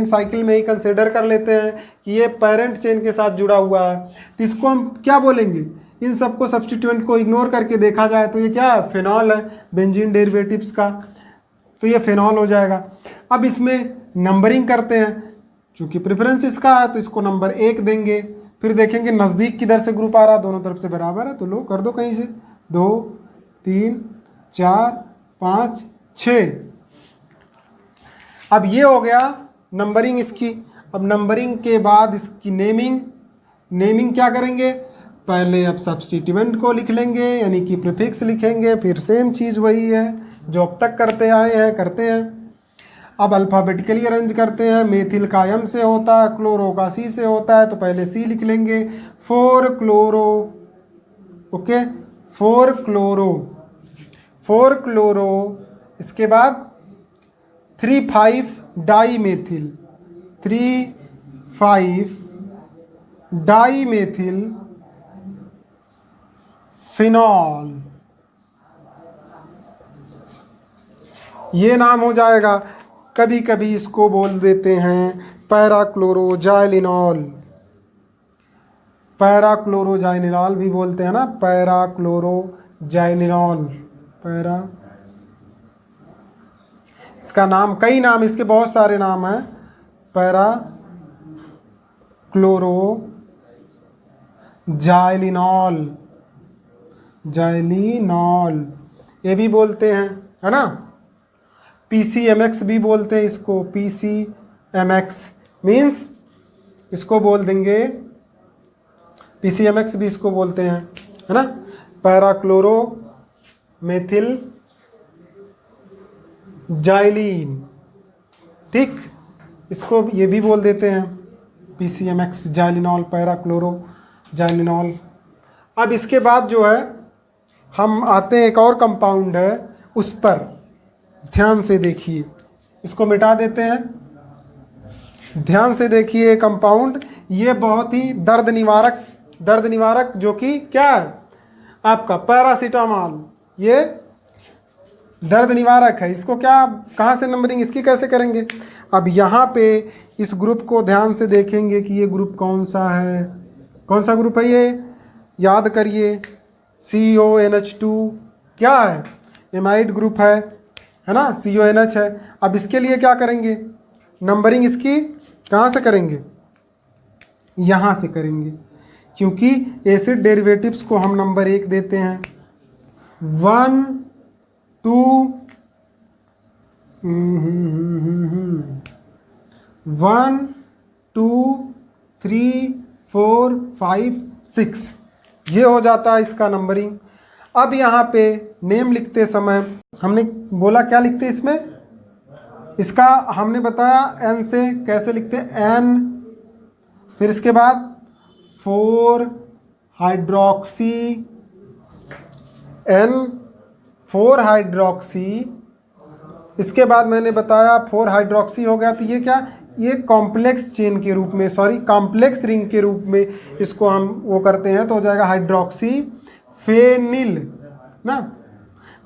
साइकिल में ही कंसिडर कर लेते हैं कि ये पेरेंट चेन के साथ जुड़ा हुआ है। तो इसको हम क्या बोलेंगे, इन सबको सब्स्टिट्यूएंट को इग्नोर करके देखा जाए तो ये क्या है, फेनॉल है, बेंजीन डेरिवेटिव्स का, तो ये फेनॉल हो जाएगा। अब इसमें नंबरिंग करते हैं, चूँकि प्रेफरेंस इसका है तो इसको नंबर 1 देंगे। फिर देखेंगे नज़दीक किधर से ग्रुप आ रहा, दोनों तरफ से बराबर है तो लो कर दो कहीं से, 2 3 4 5 6। अब ये हो गया नंबरिंग इसकी। अब नंबरिंग के बाद इसकी नेमिंग क्या करेंगे, पहले अब सब्स्टिट्यूएंट को लिख लेंगे यानी कि प्रीफिक्स लिखेंगे, फिर सेम चीज़ वही है जो अब तक करते हैं। अब अल्फ़ाबेटिकली अरेंज करते हैं, मेथिल का M से होता है, क्लोरो का C से होता है, तो पहले C लिख लेंगे, 4 क्लोरो, ओके 4 क्लोरो, इसके बाद 3,5 डाईमेथिल, 3,5 डाईमेथिल फिनॉल, ये नाम हो जाएगा। कभी कभी इसको बोल देते हैं पैराक्लोरोजाइलिनॉल, पैराक्लोरोजाइलिनॉल भी बोलते हैं ना, पैराक्लोरोजाइलिनॉल, इसका नाम, कई नाम इसके, बहुत सारे नाम हैं, पैराक्लोरोजाइलिनॉल ये भी बोलते हैं, है ना। PCMX भी बोलते हैं इसको, PCMX मीन्स इसको बोल देंगे, PCMX भी इसको बोलते हैं, है ना, पैराक्लोरो मेथिल जाइलिन, ठीक, इसको ये भी बोल देते हैं PCMX जाइलिनॉल, पैराक्लोरो जाइलिनॉल। अब इसके बाद जो है हम आते हैं, एक और कंपाउंड है उस पर ध्यान से देखिए, इसको मिटा देते हैं, ध्यान से देखिए कंपाउंड, ये बहुत ही दर्द निवारक जो कि क्या है आपका पैरासीटामॉल, ये दर्द निवारक है। इसको क्या, कहाँ से नंबरिंग इसकी कैसे करेंगे, अब यहाँ पे इस ग्रुप को ध्यान से देखेंगे कि ये ग्रुप कौन सा है, कौन सा ग्रुप है ये, याद करिए CONH2 क्या है, एमाइड ग्रुप है ना, CONH है। अब इसके लिए क्या करेंगे, नंबरिंग इसकी कहाँ से करेंगे, यहाँ से करेंगे, क्योंकि एसिड डेरिवेटिव्स को हम नंबर 1 देते हैं, 1 2 1 2 3 4 5 6 ये हो जाता है इसका नंबरिंग। अब यहाँ पे नेम लिखते समय हमने बोला क्या लिखते हैं इसमें, इसका हमने बताया N से कैसे लिखते हैं, N, फिर इसके बाद 4 हाइड्रोक्सी, N 4 हाइड्रोक्सी, इसके बाद मैंने बताया 4 हाइड्रोक्सी हो गया, तो ये क्या, ये कॉम्प्लेक्स चेन के रूप में, कॉम्प्लेक्स रिंग के रूप में इसको हम वो करते हैं, तो हो जाएगा हाइड्रोक्सी फेनिल ना।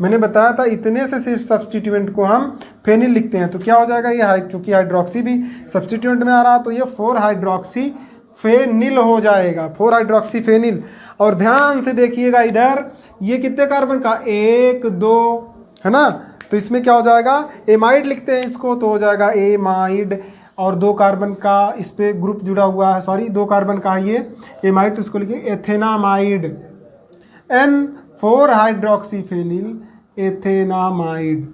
मैंने बताया था इतने से सिर्फ सब्स्टिट्यूएंट को हम फेनिल लिखते हैं, तो क्या हो जाएगा ये, चूँकि हाइड्रोक्सी भी सब्स्टिट्यूएंट में आ रहा, तो ये 4 हाइड्रोक्सी फेनिल हो जाएगा, 4 हाइड्रोक्सी फेनिल। और ध्यान से देखिएगा इधर, ये कितने कार्बन का, 1 2 है ना, तो इसमें क्या हो जाएगा, एमाइड लिखते हैं इसको, तो हो जाएगा एमाइड, और 2 कार्बन का इस पे ग्रुप जुड़ा हुआ है, 2 कार्बन का ये एमाइड, तो इसको लिखिए एथेनामाइड, N 4 हाइड्रोक्सीफेनिल एथेनामाइड।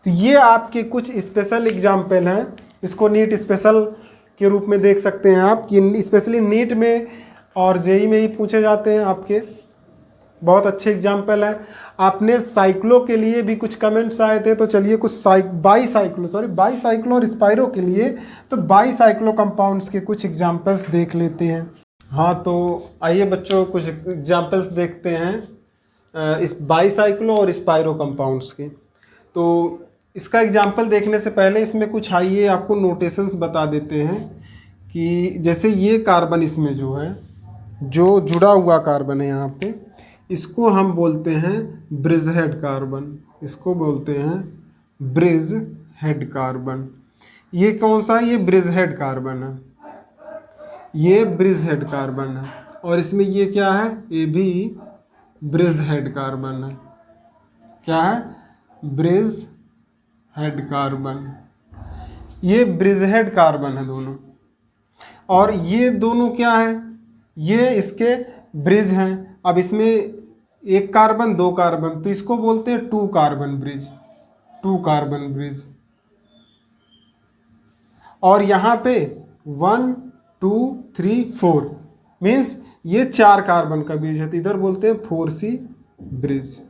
तो ये आपके कुछ स्पेशल एग्जाम्पल हैं, इसको नीट स्पेशल के रूप में देख सकते हैं आप, कि स्पेशली नीट में और जेई में ही पूछे जाते हैं आपके, बहुत अच्छे एग्जाम्पल हैं। आपने साइक्लो के लिए भी कुछ कमेंट्स आए थे, तो चलिए कुछ बाईसाइक्लो और स्पाइरो के लिए, तो बाईसाइक्लो कंपाउंड्स के कुछ एग्जाम्पल्स देख लेते हैं। हाँ, तो आइए बच्चों कुछ एग्जाम्पल्स देखते हैं इस बाईसाइक्लो और स्पाइरो कंपाउंड्स के। तो इसका एग्जाम्पल देखने से पहले इसमें कुछ आइए आपको नोटेशंस बता देते हैं कि जैसे ये कार्बन इसमें जो है, जो जुड़ा हुआ कार्बन है यहाँ पे, इसको हम बोलते हैं ब्रिज हेड कार्बन, इसको बोलते हैं ब्रिज हेड कार्बन। ये कौन सा है? ये ब्रिज हेड कार्बन है, ये ब्रिज हेड कार्बन है। और इसमें ये क्या है? ये भी ब्रिज हेड कार्बन है। क्या है? Bridge head carbon. ये ब्रिज हेड कार्बन है दोनों। और ये दोनों क्या है? ये इसके ब्रिज हैं। अब इसमें एक कार्बन दो कार्बन, तो इसको बोलते हैं two carbon bridge, two carbon bridge. और यहाँ पे 1 2 3 4 मीन्स ये 4 कार्बन का ब्रिज है, तो इधर बोलते हैं 4C ब्रिज।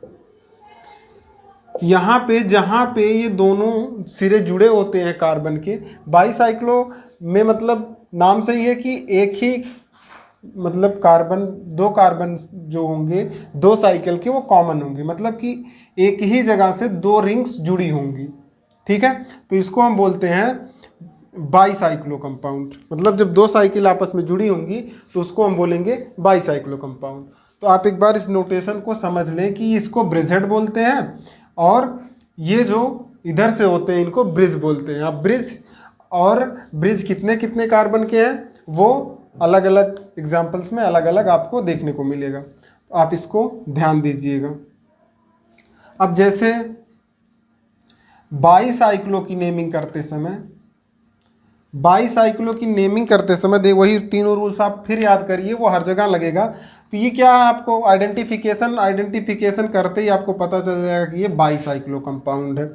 यहाँ पे जहाँ पे ये दोनों सिरे जुड़े होते हैं कार्बन के, बाईसाइक्लो में मतलब नाम से ही है कि एक ही मतलब कार्बन, दो कार्बन जो होंगे दो साइकिल के वो कॉमन होंगे, मतलब कि एक ही जगह से दो रिंग्स जुड़ी होंगी। ठीक है, तो इसको हम बोलते हैं बाईसाइक्लो कंपाउंड। मतलब जब दो साइकिल आपस में जुड़ी होंगी तो उसको हम बोलेंगे बाईसाइक्लो कंपाउंड। तो आप एक बार इस नोटेशन को समझ लें कि इसको ब्रिज हेड बोलते हैं और ये जो इधर से होते हैं इनको ब्रिज बोलते हैं। अब ब्रिज और ब्रिज कितने कितने कार्बन के हैं वो अलग अलग एग्जाम्पल्स में अलग अलग आपको देखने को मिलेगा, तो आप इसको ध्यान दीजिएगा। अब जैसे बाईसाइक्लो की नेमिंग करते समय, बाईसाइक्लो की नेमिंग करते समय देख वही तीनों रूल्स आप फिर याद करिए, वो हर जगह लगेगा। तो ये क्या है? आपको आइडेंटिफिकेशन करते ही आपको पता चल जाएगा कि ये बाईसाइक्लो कंपाउंड है।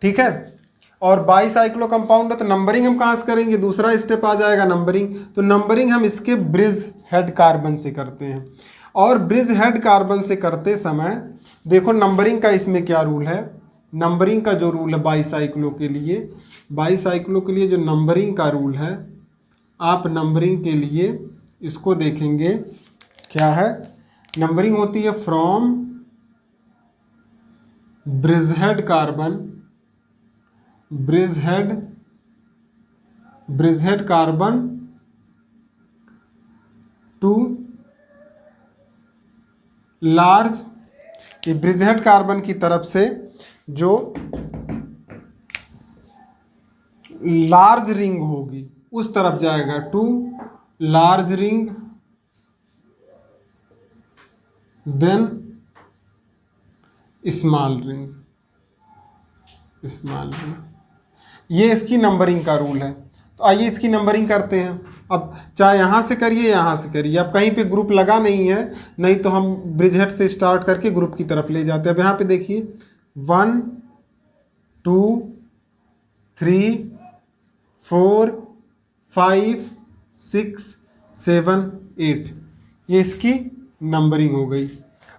ठीक है, और बाईसाइक्लो कंपाउंड है तो नंबरिंग हम कहाँ से करेंगे? दूसरा स्टेप आ जाएगा नंबरिंग। तो नंबरिंग हम इसके ब्रिज हेड कार्बन से करते हैं। और ब्रिज हेड कार्बन से करते समय देखो नंबरिंग का इसमें क्या रूल है। नंबरिंग का जो रूल है बाईसाइक्लो के लिए, बाईसाइक्लो के लिए जो नंबरिंग का रूल है, आप नंबरिंग के लिए इसको देखेंगे क्या है। नंबरिंग होती है from bridgehead carbon, bridgehead carbon to large, ये ब्रिज हेड कार्बन की तरफ से जो लार्ज रिंग होगी उस तरफ जाएगा, to large ring, then small ring, small ring. ये इसकी नंबरिंग का रूल है। तो आइए इसकी नंबरिंग करते हैं। अब चाहे यहाँ से करिए यहाँ से करिए, अब कहीं पे ग्रुप लगा नहीं है, नहीं तो हम ब्रिज हेड से स्टार्ट करके ग्रुप की तरफ ले जाते हैं। अब यहाँ पे देखिए 1 2 3 4 5 6 7 8, ये इसकी नंबरिंग हो गई।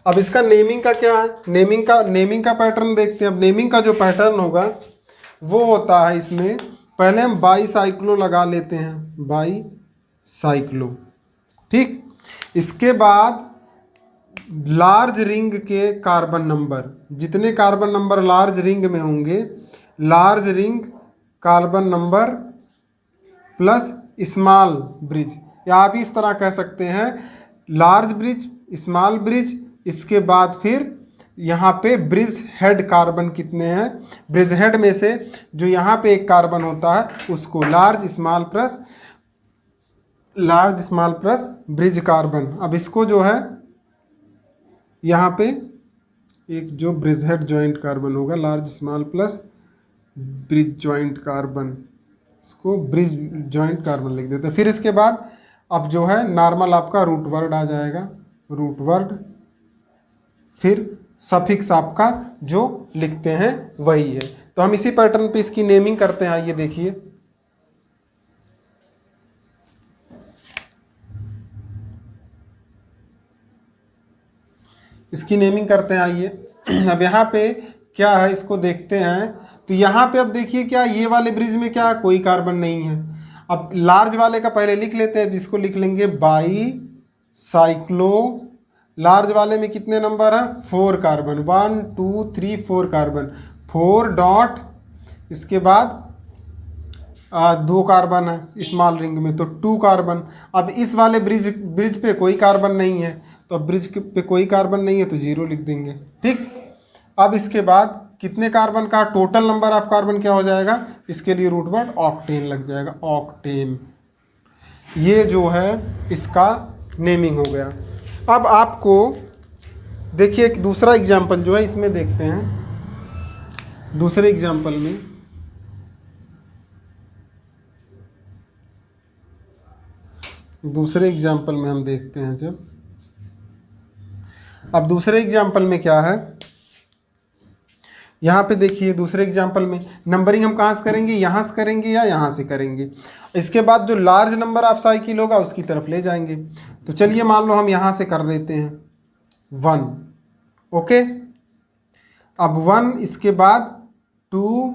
अब इसका नेमिंग का क्या है? नेमिंग का पैटर्न देखते हैं। अब नेमिंग का जो पैटर्न होगा वो होता है, इसमें पहले हम बाईसाइक्लो लगा लेते हैं, बाईसाइक्लो। ठीक, इसके बाद लार्ज रिंग के कार्बन नंबर, जितने कार्बन नंबर लार्ज रिंग में होंगे, large ring carbon number plus small bridge, या आप इस तरह कह सकते हैं लार्ज ब्रिज स्मॉल ब्रिज। इसके बाद फिर यहाँ पे ब्रिज हेड कार्बन कितने हैं, ब्रिज हेड में से जो यहाँ पे एक कार्बन होता है उसको large small plus bridge carbon. अब इसको जो है यहाँ पे एक जो ब्रिज हेड जॉइंट कार्बन होगा, large small plus bridge joint carbon, इसको ब्रिज जॉइंट कार्बन लिख देते हैं। फिर इसके बाद अब जो है नॉर्मल आपका रूट वर्ड आ जाएगा, रूट वर्ड, फिर सफिक्स आपका जो लिखते हैं वही है। तो हम इसी पैटर्न पे इसकी नेमिंग करते हैं। आइए देखिए, इसकी नेमिंग करते हैं। आइए अब यहाँ पे क्या है इसको देखते हैं। तो यहाँ पे अब देखिए क्या, ये वाले ब्रिज में क्या कोई कार्बन नहीं है। अब लार्ज वाले का पहले लिख लेते हैं, जिसको लिख लेंगे बाईसाइक्लो। लार्ज वाले में कितने नंबर है? 4 कार्बन, 1 2 3 4 कार्बन, 4 डॉट इसके बाद 2 कार्बन है स्मॉल रिंग में, तो 2 कार्बन। अब इस वाले ब्रिज पे कोई कार्बन नहीं है, तो अब ब्रिज पे कोई कार्बन नहीं है तो 0 लिख देंगे। ठीक, अब इसके बाद कितने कार्बन का टोटल नंबर ऑफ कार्बन क्या हो जाएगा, इसके लिए रूट वर्ड ऑक्टेन लग जाएगा, ऑक्टेन। ये जो है इसका नेमिंग हो गया। अब आपको देखिए एक दूसरा एग्जाम्पल जो है इसमें देखते हैं। दूसरे एग्जाम्पल में हम देखते हैं जब, अब दूसरे एग्जाम्पल में क्या है, यहाँ पे देखिए दूसरे एग्जाम्पल में नंबरिंग हम कहाँ से करेंगे, यहाँ से करेंगे या यहाँ से करेंगे। इसके बाद जो लार्ज नंबर ऑफ साइकिल होगा उसकी तरफ ले जाएंगे। तो चलिए मान लो हम यहाँ से कर देते हैं 1, ओके। अब 1, इसके बाद 2,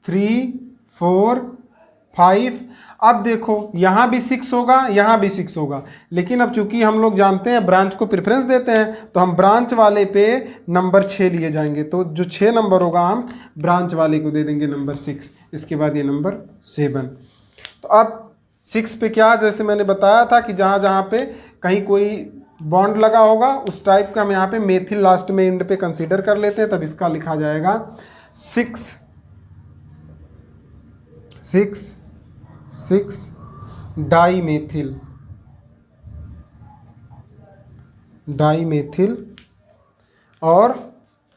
3, 4, 5। अब देखो यहाँ भी 6 होगा, यहाँ भी 6 होगा, लेकिन अब चूंकि हम लोग जानते हैं ब्रांच को प्रेफरेंस देते हैं, तो हम ब्रांच वाले पे नंबर 6 लिए जाएंगे। तो जो 6 नंबर होगा हम ब्रांच वाले को दे देंगे नंबर 6। इसके बाद ये नंबर 7। तो अब 6 पे क्या, जैसे मैंने बताया था कि जहाँ जहाँ पे कहीं कोई बॉन्ड लगा होगा उस टाइप का हम यहाँ पे मेथिल लास्ट में एंड पे कंसीडर कर लेते हैं। तब इसका लिखा जाएगा 6 डाईमेथिल और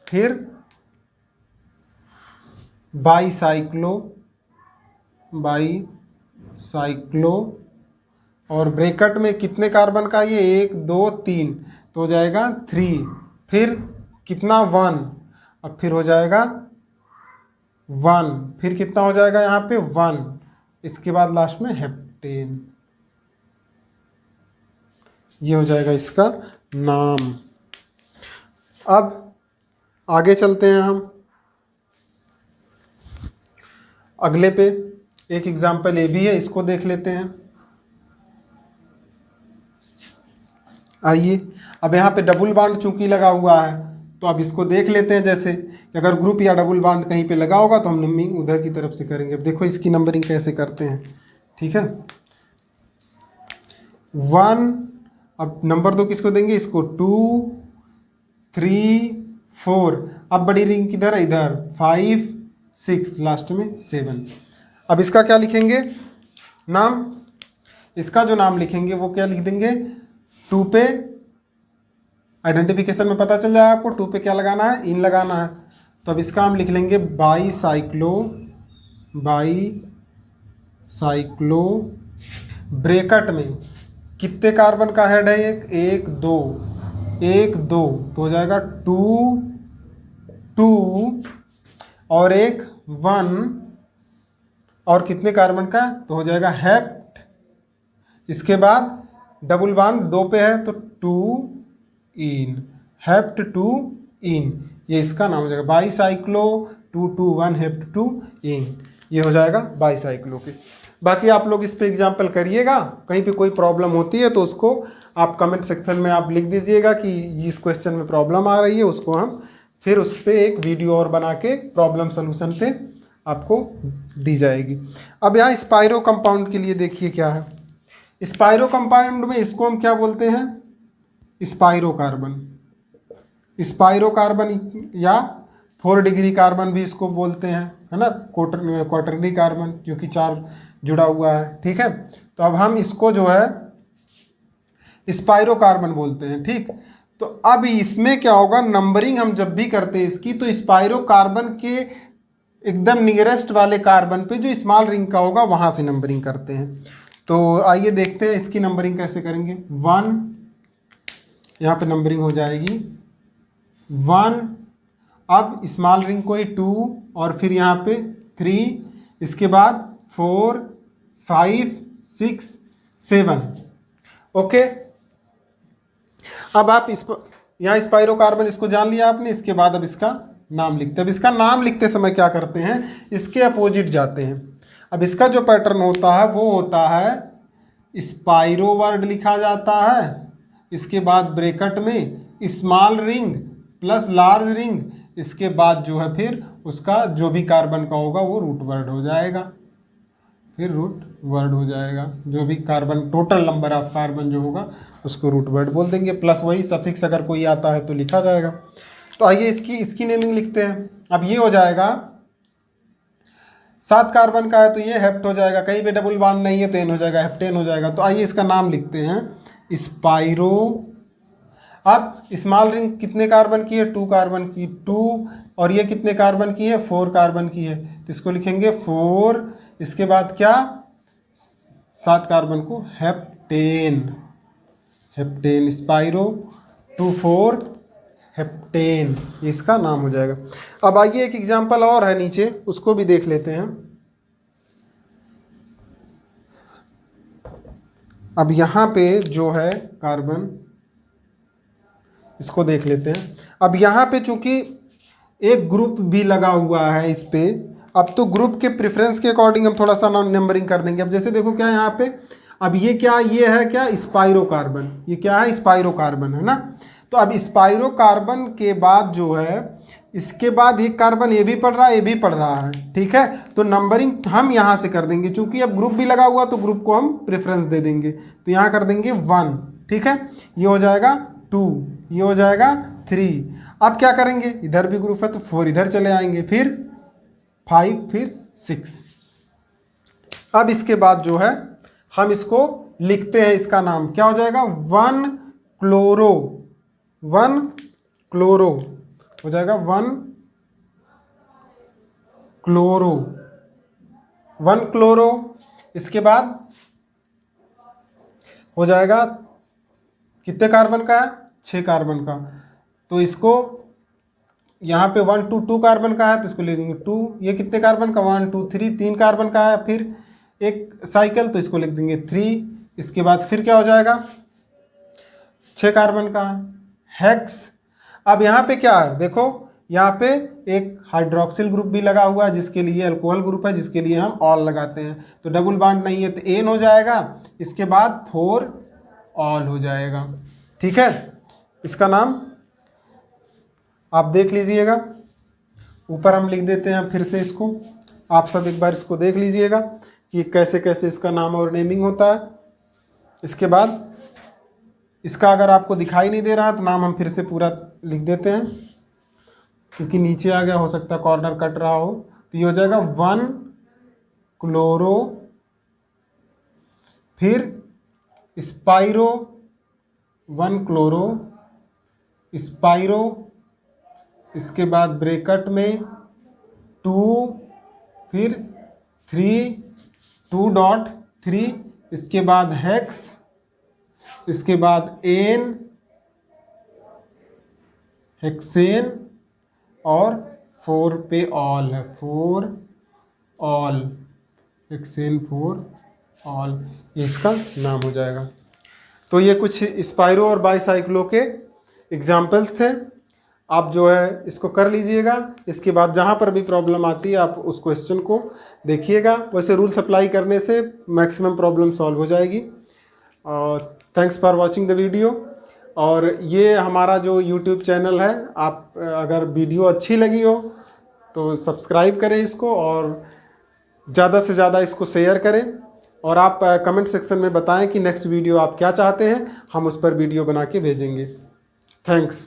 फिर बाईसाइक्लो और ब्रैकेट में कितने कार्बन का, ये 1 2 3, तो हो जाएगा 3, फिर कितना 1, अब फिर हो जाएगा 1, फिर कितना हो जाएगा यहाँ पे 1, इसके बाद लास्ट में हेप्टेन। ये हो जाएगा इसका नाम। अब आगे चलते हैं हम अगले पे। एक एग्जाम्पल ये भी है, इसको देख लेते हैं। आइए, अब यहाँ पे डबल बॉन्ड चूंकि लगा हुआ है तो अब इसको देख लेते हैं। जैसे कि अगर ग्रुप या डबल बॉन्ड कहीं पे लगा होगा तो हम नंबरिंग उधर की तरफ से करेंगे। अब देखो इसकी नंबरिंग कैसे करते हैं, ठीक है। 1, अब नंबर 2 किसको देंगे, इसको 2, 3, 4। अब बड़ी रिंग किधर है, इधर 5, 6, लास्ट में 7। अब इसका क्या लिखेंगे नाम, इसका जो नाम लिखेंगे वो क्या लिख देंगे, 2 पे आइडेंटिफिकेशन में पता चल जाएगा आपको 2 पे क्या लगाना है, इन लगाना है। तो अब इसका हम लिख लेंगे बाईसाइक्लो ब्रैकेट में कितने कार्बन का हेड है, 1 2, तो हो जाएगा 2 2 और 1 1, और कितने कार्बन का, तो हो जाएगा हेप्ट। इसके बाद डबल बॉन्ड 2 पे है तो 2 इन, हेप्ट 2 इन, ये इसका नाम हो जाएगा बाईसाइक्लो 2 2 1 हेप्ट 2 इन। ये हो जाएगा बाईसाइक्लो के। बाकी आप लोग इस पे एग्जाम्पल करिएगा, कहीं पे कोई प्रॉब्लम होती है तो उसको आप कमेंट सेक्शन में आप लिख दीजिएगा कि इस क्वेश्चन में प्रॉब्लम आ रही है, उसको हम फिर उस पर एक वीडियो और बना के प्रॉब्लम सोल्यूशन पे आपको दी जाएगी। अब यहाँ स्पाइरो कंपाउंड के लिए देखिए क्या है, स्पाइरो कंपाउंड में इसको हम क्या बोलते हैं, स्पाइरो कार्बन या 4 डिग्री कार्बन भी इसको बोलते हैं, है ना, क्वार्टरनरी कार्बन जो कि 4 जुड़ा हुआ है, ठीक है। तो अब हम इसको जो है स्पाइरो कार्बन बोलते हैं, ठीक। तो अब इसमें क्या होगा, नंबरिंग हम जब भी करते हैं इसकी, तो स्पाइरो कार्बन के एकदम नियरेस्ट वाले कार्बन पे जो स्मॉल रिंग का होगा वहां से नंबरिंग करते हैं। तो आइए देखते हैं इसकी नंबरिंग कैसे करेंगे। 1, यहाँ पे नंबरिंग हो जाएगी 1, अब स्मॉल रिंग को ही 2 और फिर यहाँ पे 3, इसके बाद 4 5 6 7, ओके। अब आप यहाँ स्पाइरो कार्बन इसको जान लिया आपने। इसके बाद अब इसका नाम लिखते हैं। अब इसका नाम लिखते समय क्या करते हैं, इसके अपोजिट जाते हैं। अब इसका जो पैटर्न होता है वो होता है स्पाइरो वर्ड लिखा जाता है, इसके बाद ब्रैकेट में small ring plus large ring, इसके बाद जो है फिर उसका जो भी कार्बन का होगा वो रूट वर्ड हो जाएगा, फिर रूट वर्ड हो जाएगा। जो भी carbon total number of carbon जो होगा उसको रूट वर्ड बोल देंगे, प्लस वही सफिक्स अगर कोई आता है तो लिखा जाएगा। तो आइए इसकी नेमिंग लिखते हैं। अब ये हो जाएगा 7 कार्बन का है तो ये हेप्ट हो जाएगा, कहीं पे डबल बॉन्ड नहीं है तो एन हो जाएगा, हेप्टेन हो जाएगा। तो आइए इसका नाम लिखते हैं स्पाइरो। अब स्मॉल रिंग कितने कार्बन की है? 2 कार्बन की, 2, और ये कितने कार्बन की है? 4 कार्बन की है, तो इसको लिखेंगे 4। इसके बाद क्या? 7 कार्बन को हेप्टेन, हेप्टेन स्पाइरो 2,4 हेप्टेन, इसका नाम हो जाएगा। अब आइए एक एग्जांपल और है नीचे, उसको भी देख लेते हैं। अब यहाँ पे जो है कार्बन, इसको देख लेते हैं। अब यहाँ पे चूंकि एक ग्रुप भी लगा हुआ है इस पे, अब तो ग्रुप के प्रेफरेंस के अकॉर्डिंग हम थोड़ा सा नंबरिंग कर देंगे। अब जैसे देखो क्या है यहाँ पे, अब ये क्या, ये है क्या? Spiro carbon. ये क्या है? स्पाइरो कार्बन है ना। तो अब स्पाइरो कार्बन के बाद जो है, इसके बाद एक कार्बन ये भी पड़ रहा है, ये भी पड़ रहा है, ठीक है। तो नंबरिंग हम यहाँ से कर देंगे, चूंकि अब ग्रुप भी लगा हुआ तो ग्रुप को हम प्रेफरेंस दे देंगे। तो यहाँ कर देंगे 1, ठीक है। ये हो जाएगा 2, ये हो जाएगा 3। अब क्या करेंगे? इधर भी ग्रुप है तो 4 इधर चले आएंगे, फिर 5, फिर 6। अब इसके बाद जो है हम इसको लिखते हैं, इसका नाम क्या हो जाएगा? 1 क्लोरो, 1 क्लोरो हो जाएगा, 1 क्लोरो, 1 क्लोरो। इसके बाद हो जाएगा कितने कार्बन का है? 6 कार्बन का। तो इसको यहाँ पे 1, 2, 2 कार्बन का है तो इसको ले देंगे 2। ये कितने कार्बन का? 1, 2, 3, 3 कार्बन का है, फिर एक साइकिल तो इसको लिख देंगे 3। इसके बाद फिर क्या हो जाएगा? 6 कार्बन का हेक्स। अब यहाँ पे क्या है? देखो यहाँ पे एक हाइड्रोक्सिल ग्रुप भी लगा हुआ है, जिसके लिए अल्कोहल ग्रुप है, जिसके लिए हम ऑल लगाते हैं। तो डबल बॉन्ड नहीं है तो एन हो जाएगा, इसके बाद 4 ऑल हो जाएगा, ठीक है। इसका नाम आप देख लीजिएगा, ऊपर हम लिख देते हैं फिर से इसको। आप सब एक बार इसको देख लीजिएगा कि कैसे कैसे इसका नाम और नेमिंग होता है। इसके बाद इसका अगर आपको दिखाई नहीं दे रहा तो नाम हम फिर से पूरा लिख देते हैं, क्योंकि नीचे आ गया, हो सकता है कॉर्नर कट रहा हो। तो ये हो जाएगा 1 क्लोरो, फिर स्पाइरो, 1 क्लोरो स्पाइरो, इसके बाद ब्रैकेट में 2, फिर 3, 2.3, इसके बाद हेक्स, इसके बाद एन, हेक्सेन, और 4 पे ऑल है, 4 ऑल, हेक्सेन 4 ऑल, ये इसका नाम हो जाएगा। तो ये कुछ स्पाइरो और बाईसाइक्लो के एग्जाम्पल्स थे। आप जो है इसको कर लीजिएगा। इसके बाद जहाँ पर भी प्रॉब्लम आती है आप उस क्वेश्चन को देखिएगा। वैसे रूल्स अप्लाई करने से मैक्सिमम प्रॉब्लम सॉल्व हो जाएगी। और thanks for watching the video. और ये हमारा जो यूट्यूब चैनल है, आप अगर वीडियो अच्छी लगी हो तो सब्सक्राइब करें इसको, और ज़्यादा से ज़्यादा इसको शेयर करें। और आप कमेंट सेक्शन में बताएं कि नेक्स्ट वीडियो आप क्या चाहते हैं, हम उस पर वीडियो बना के भेजेंगे। थैंक्स।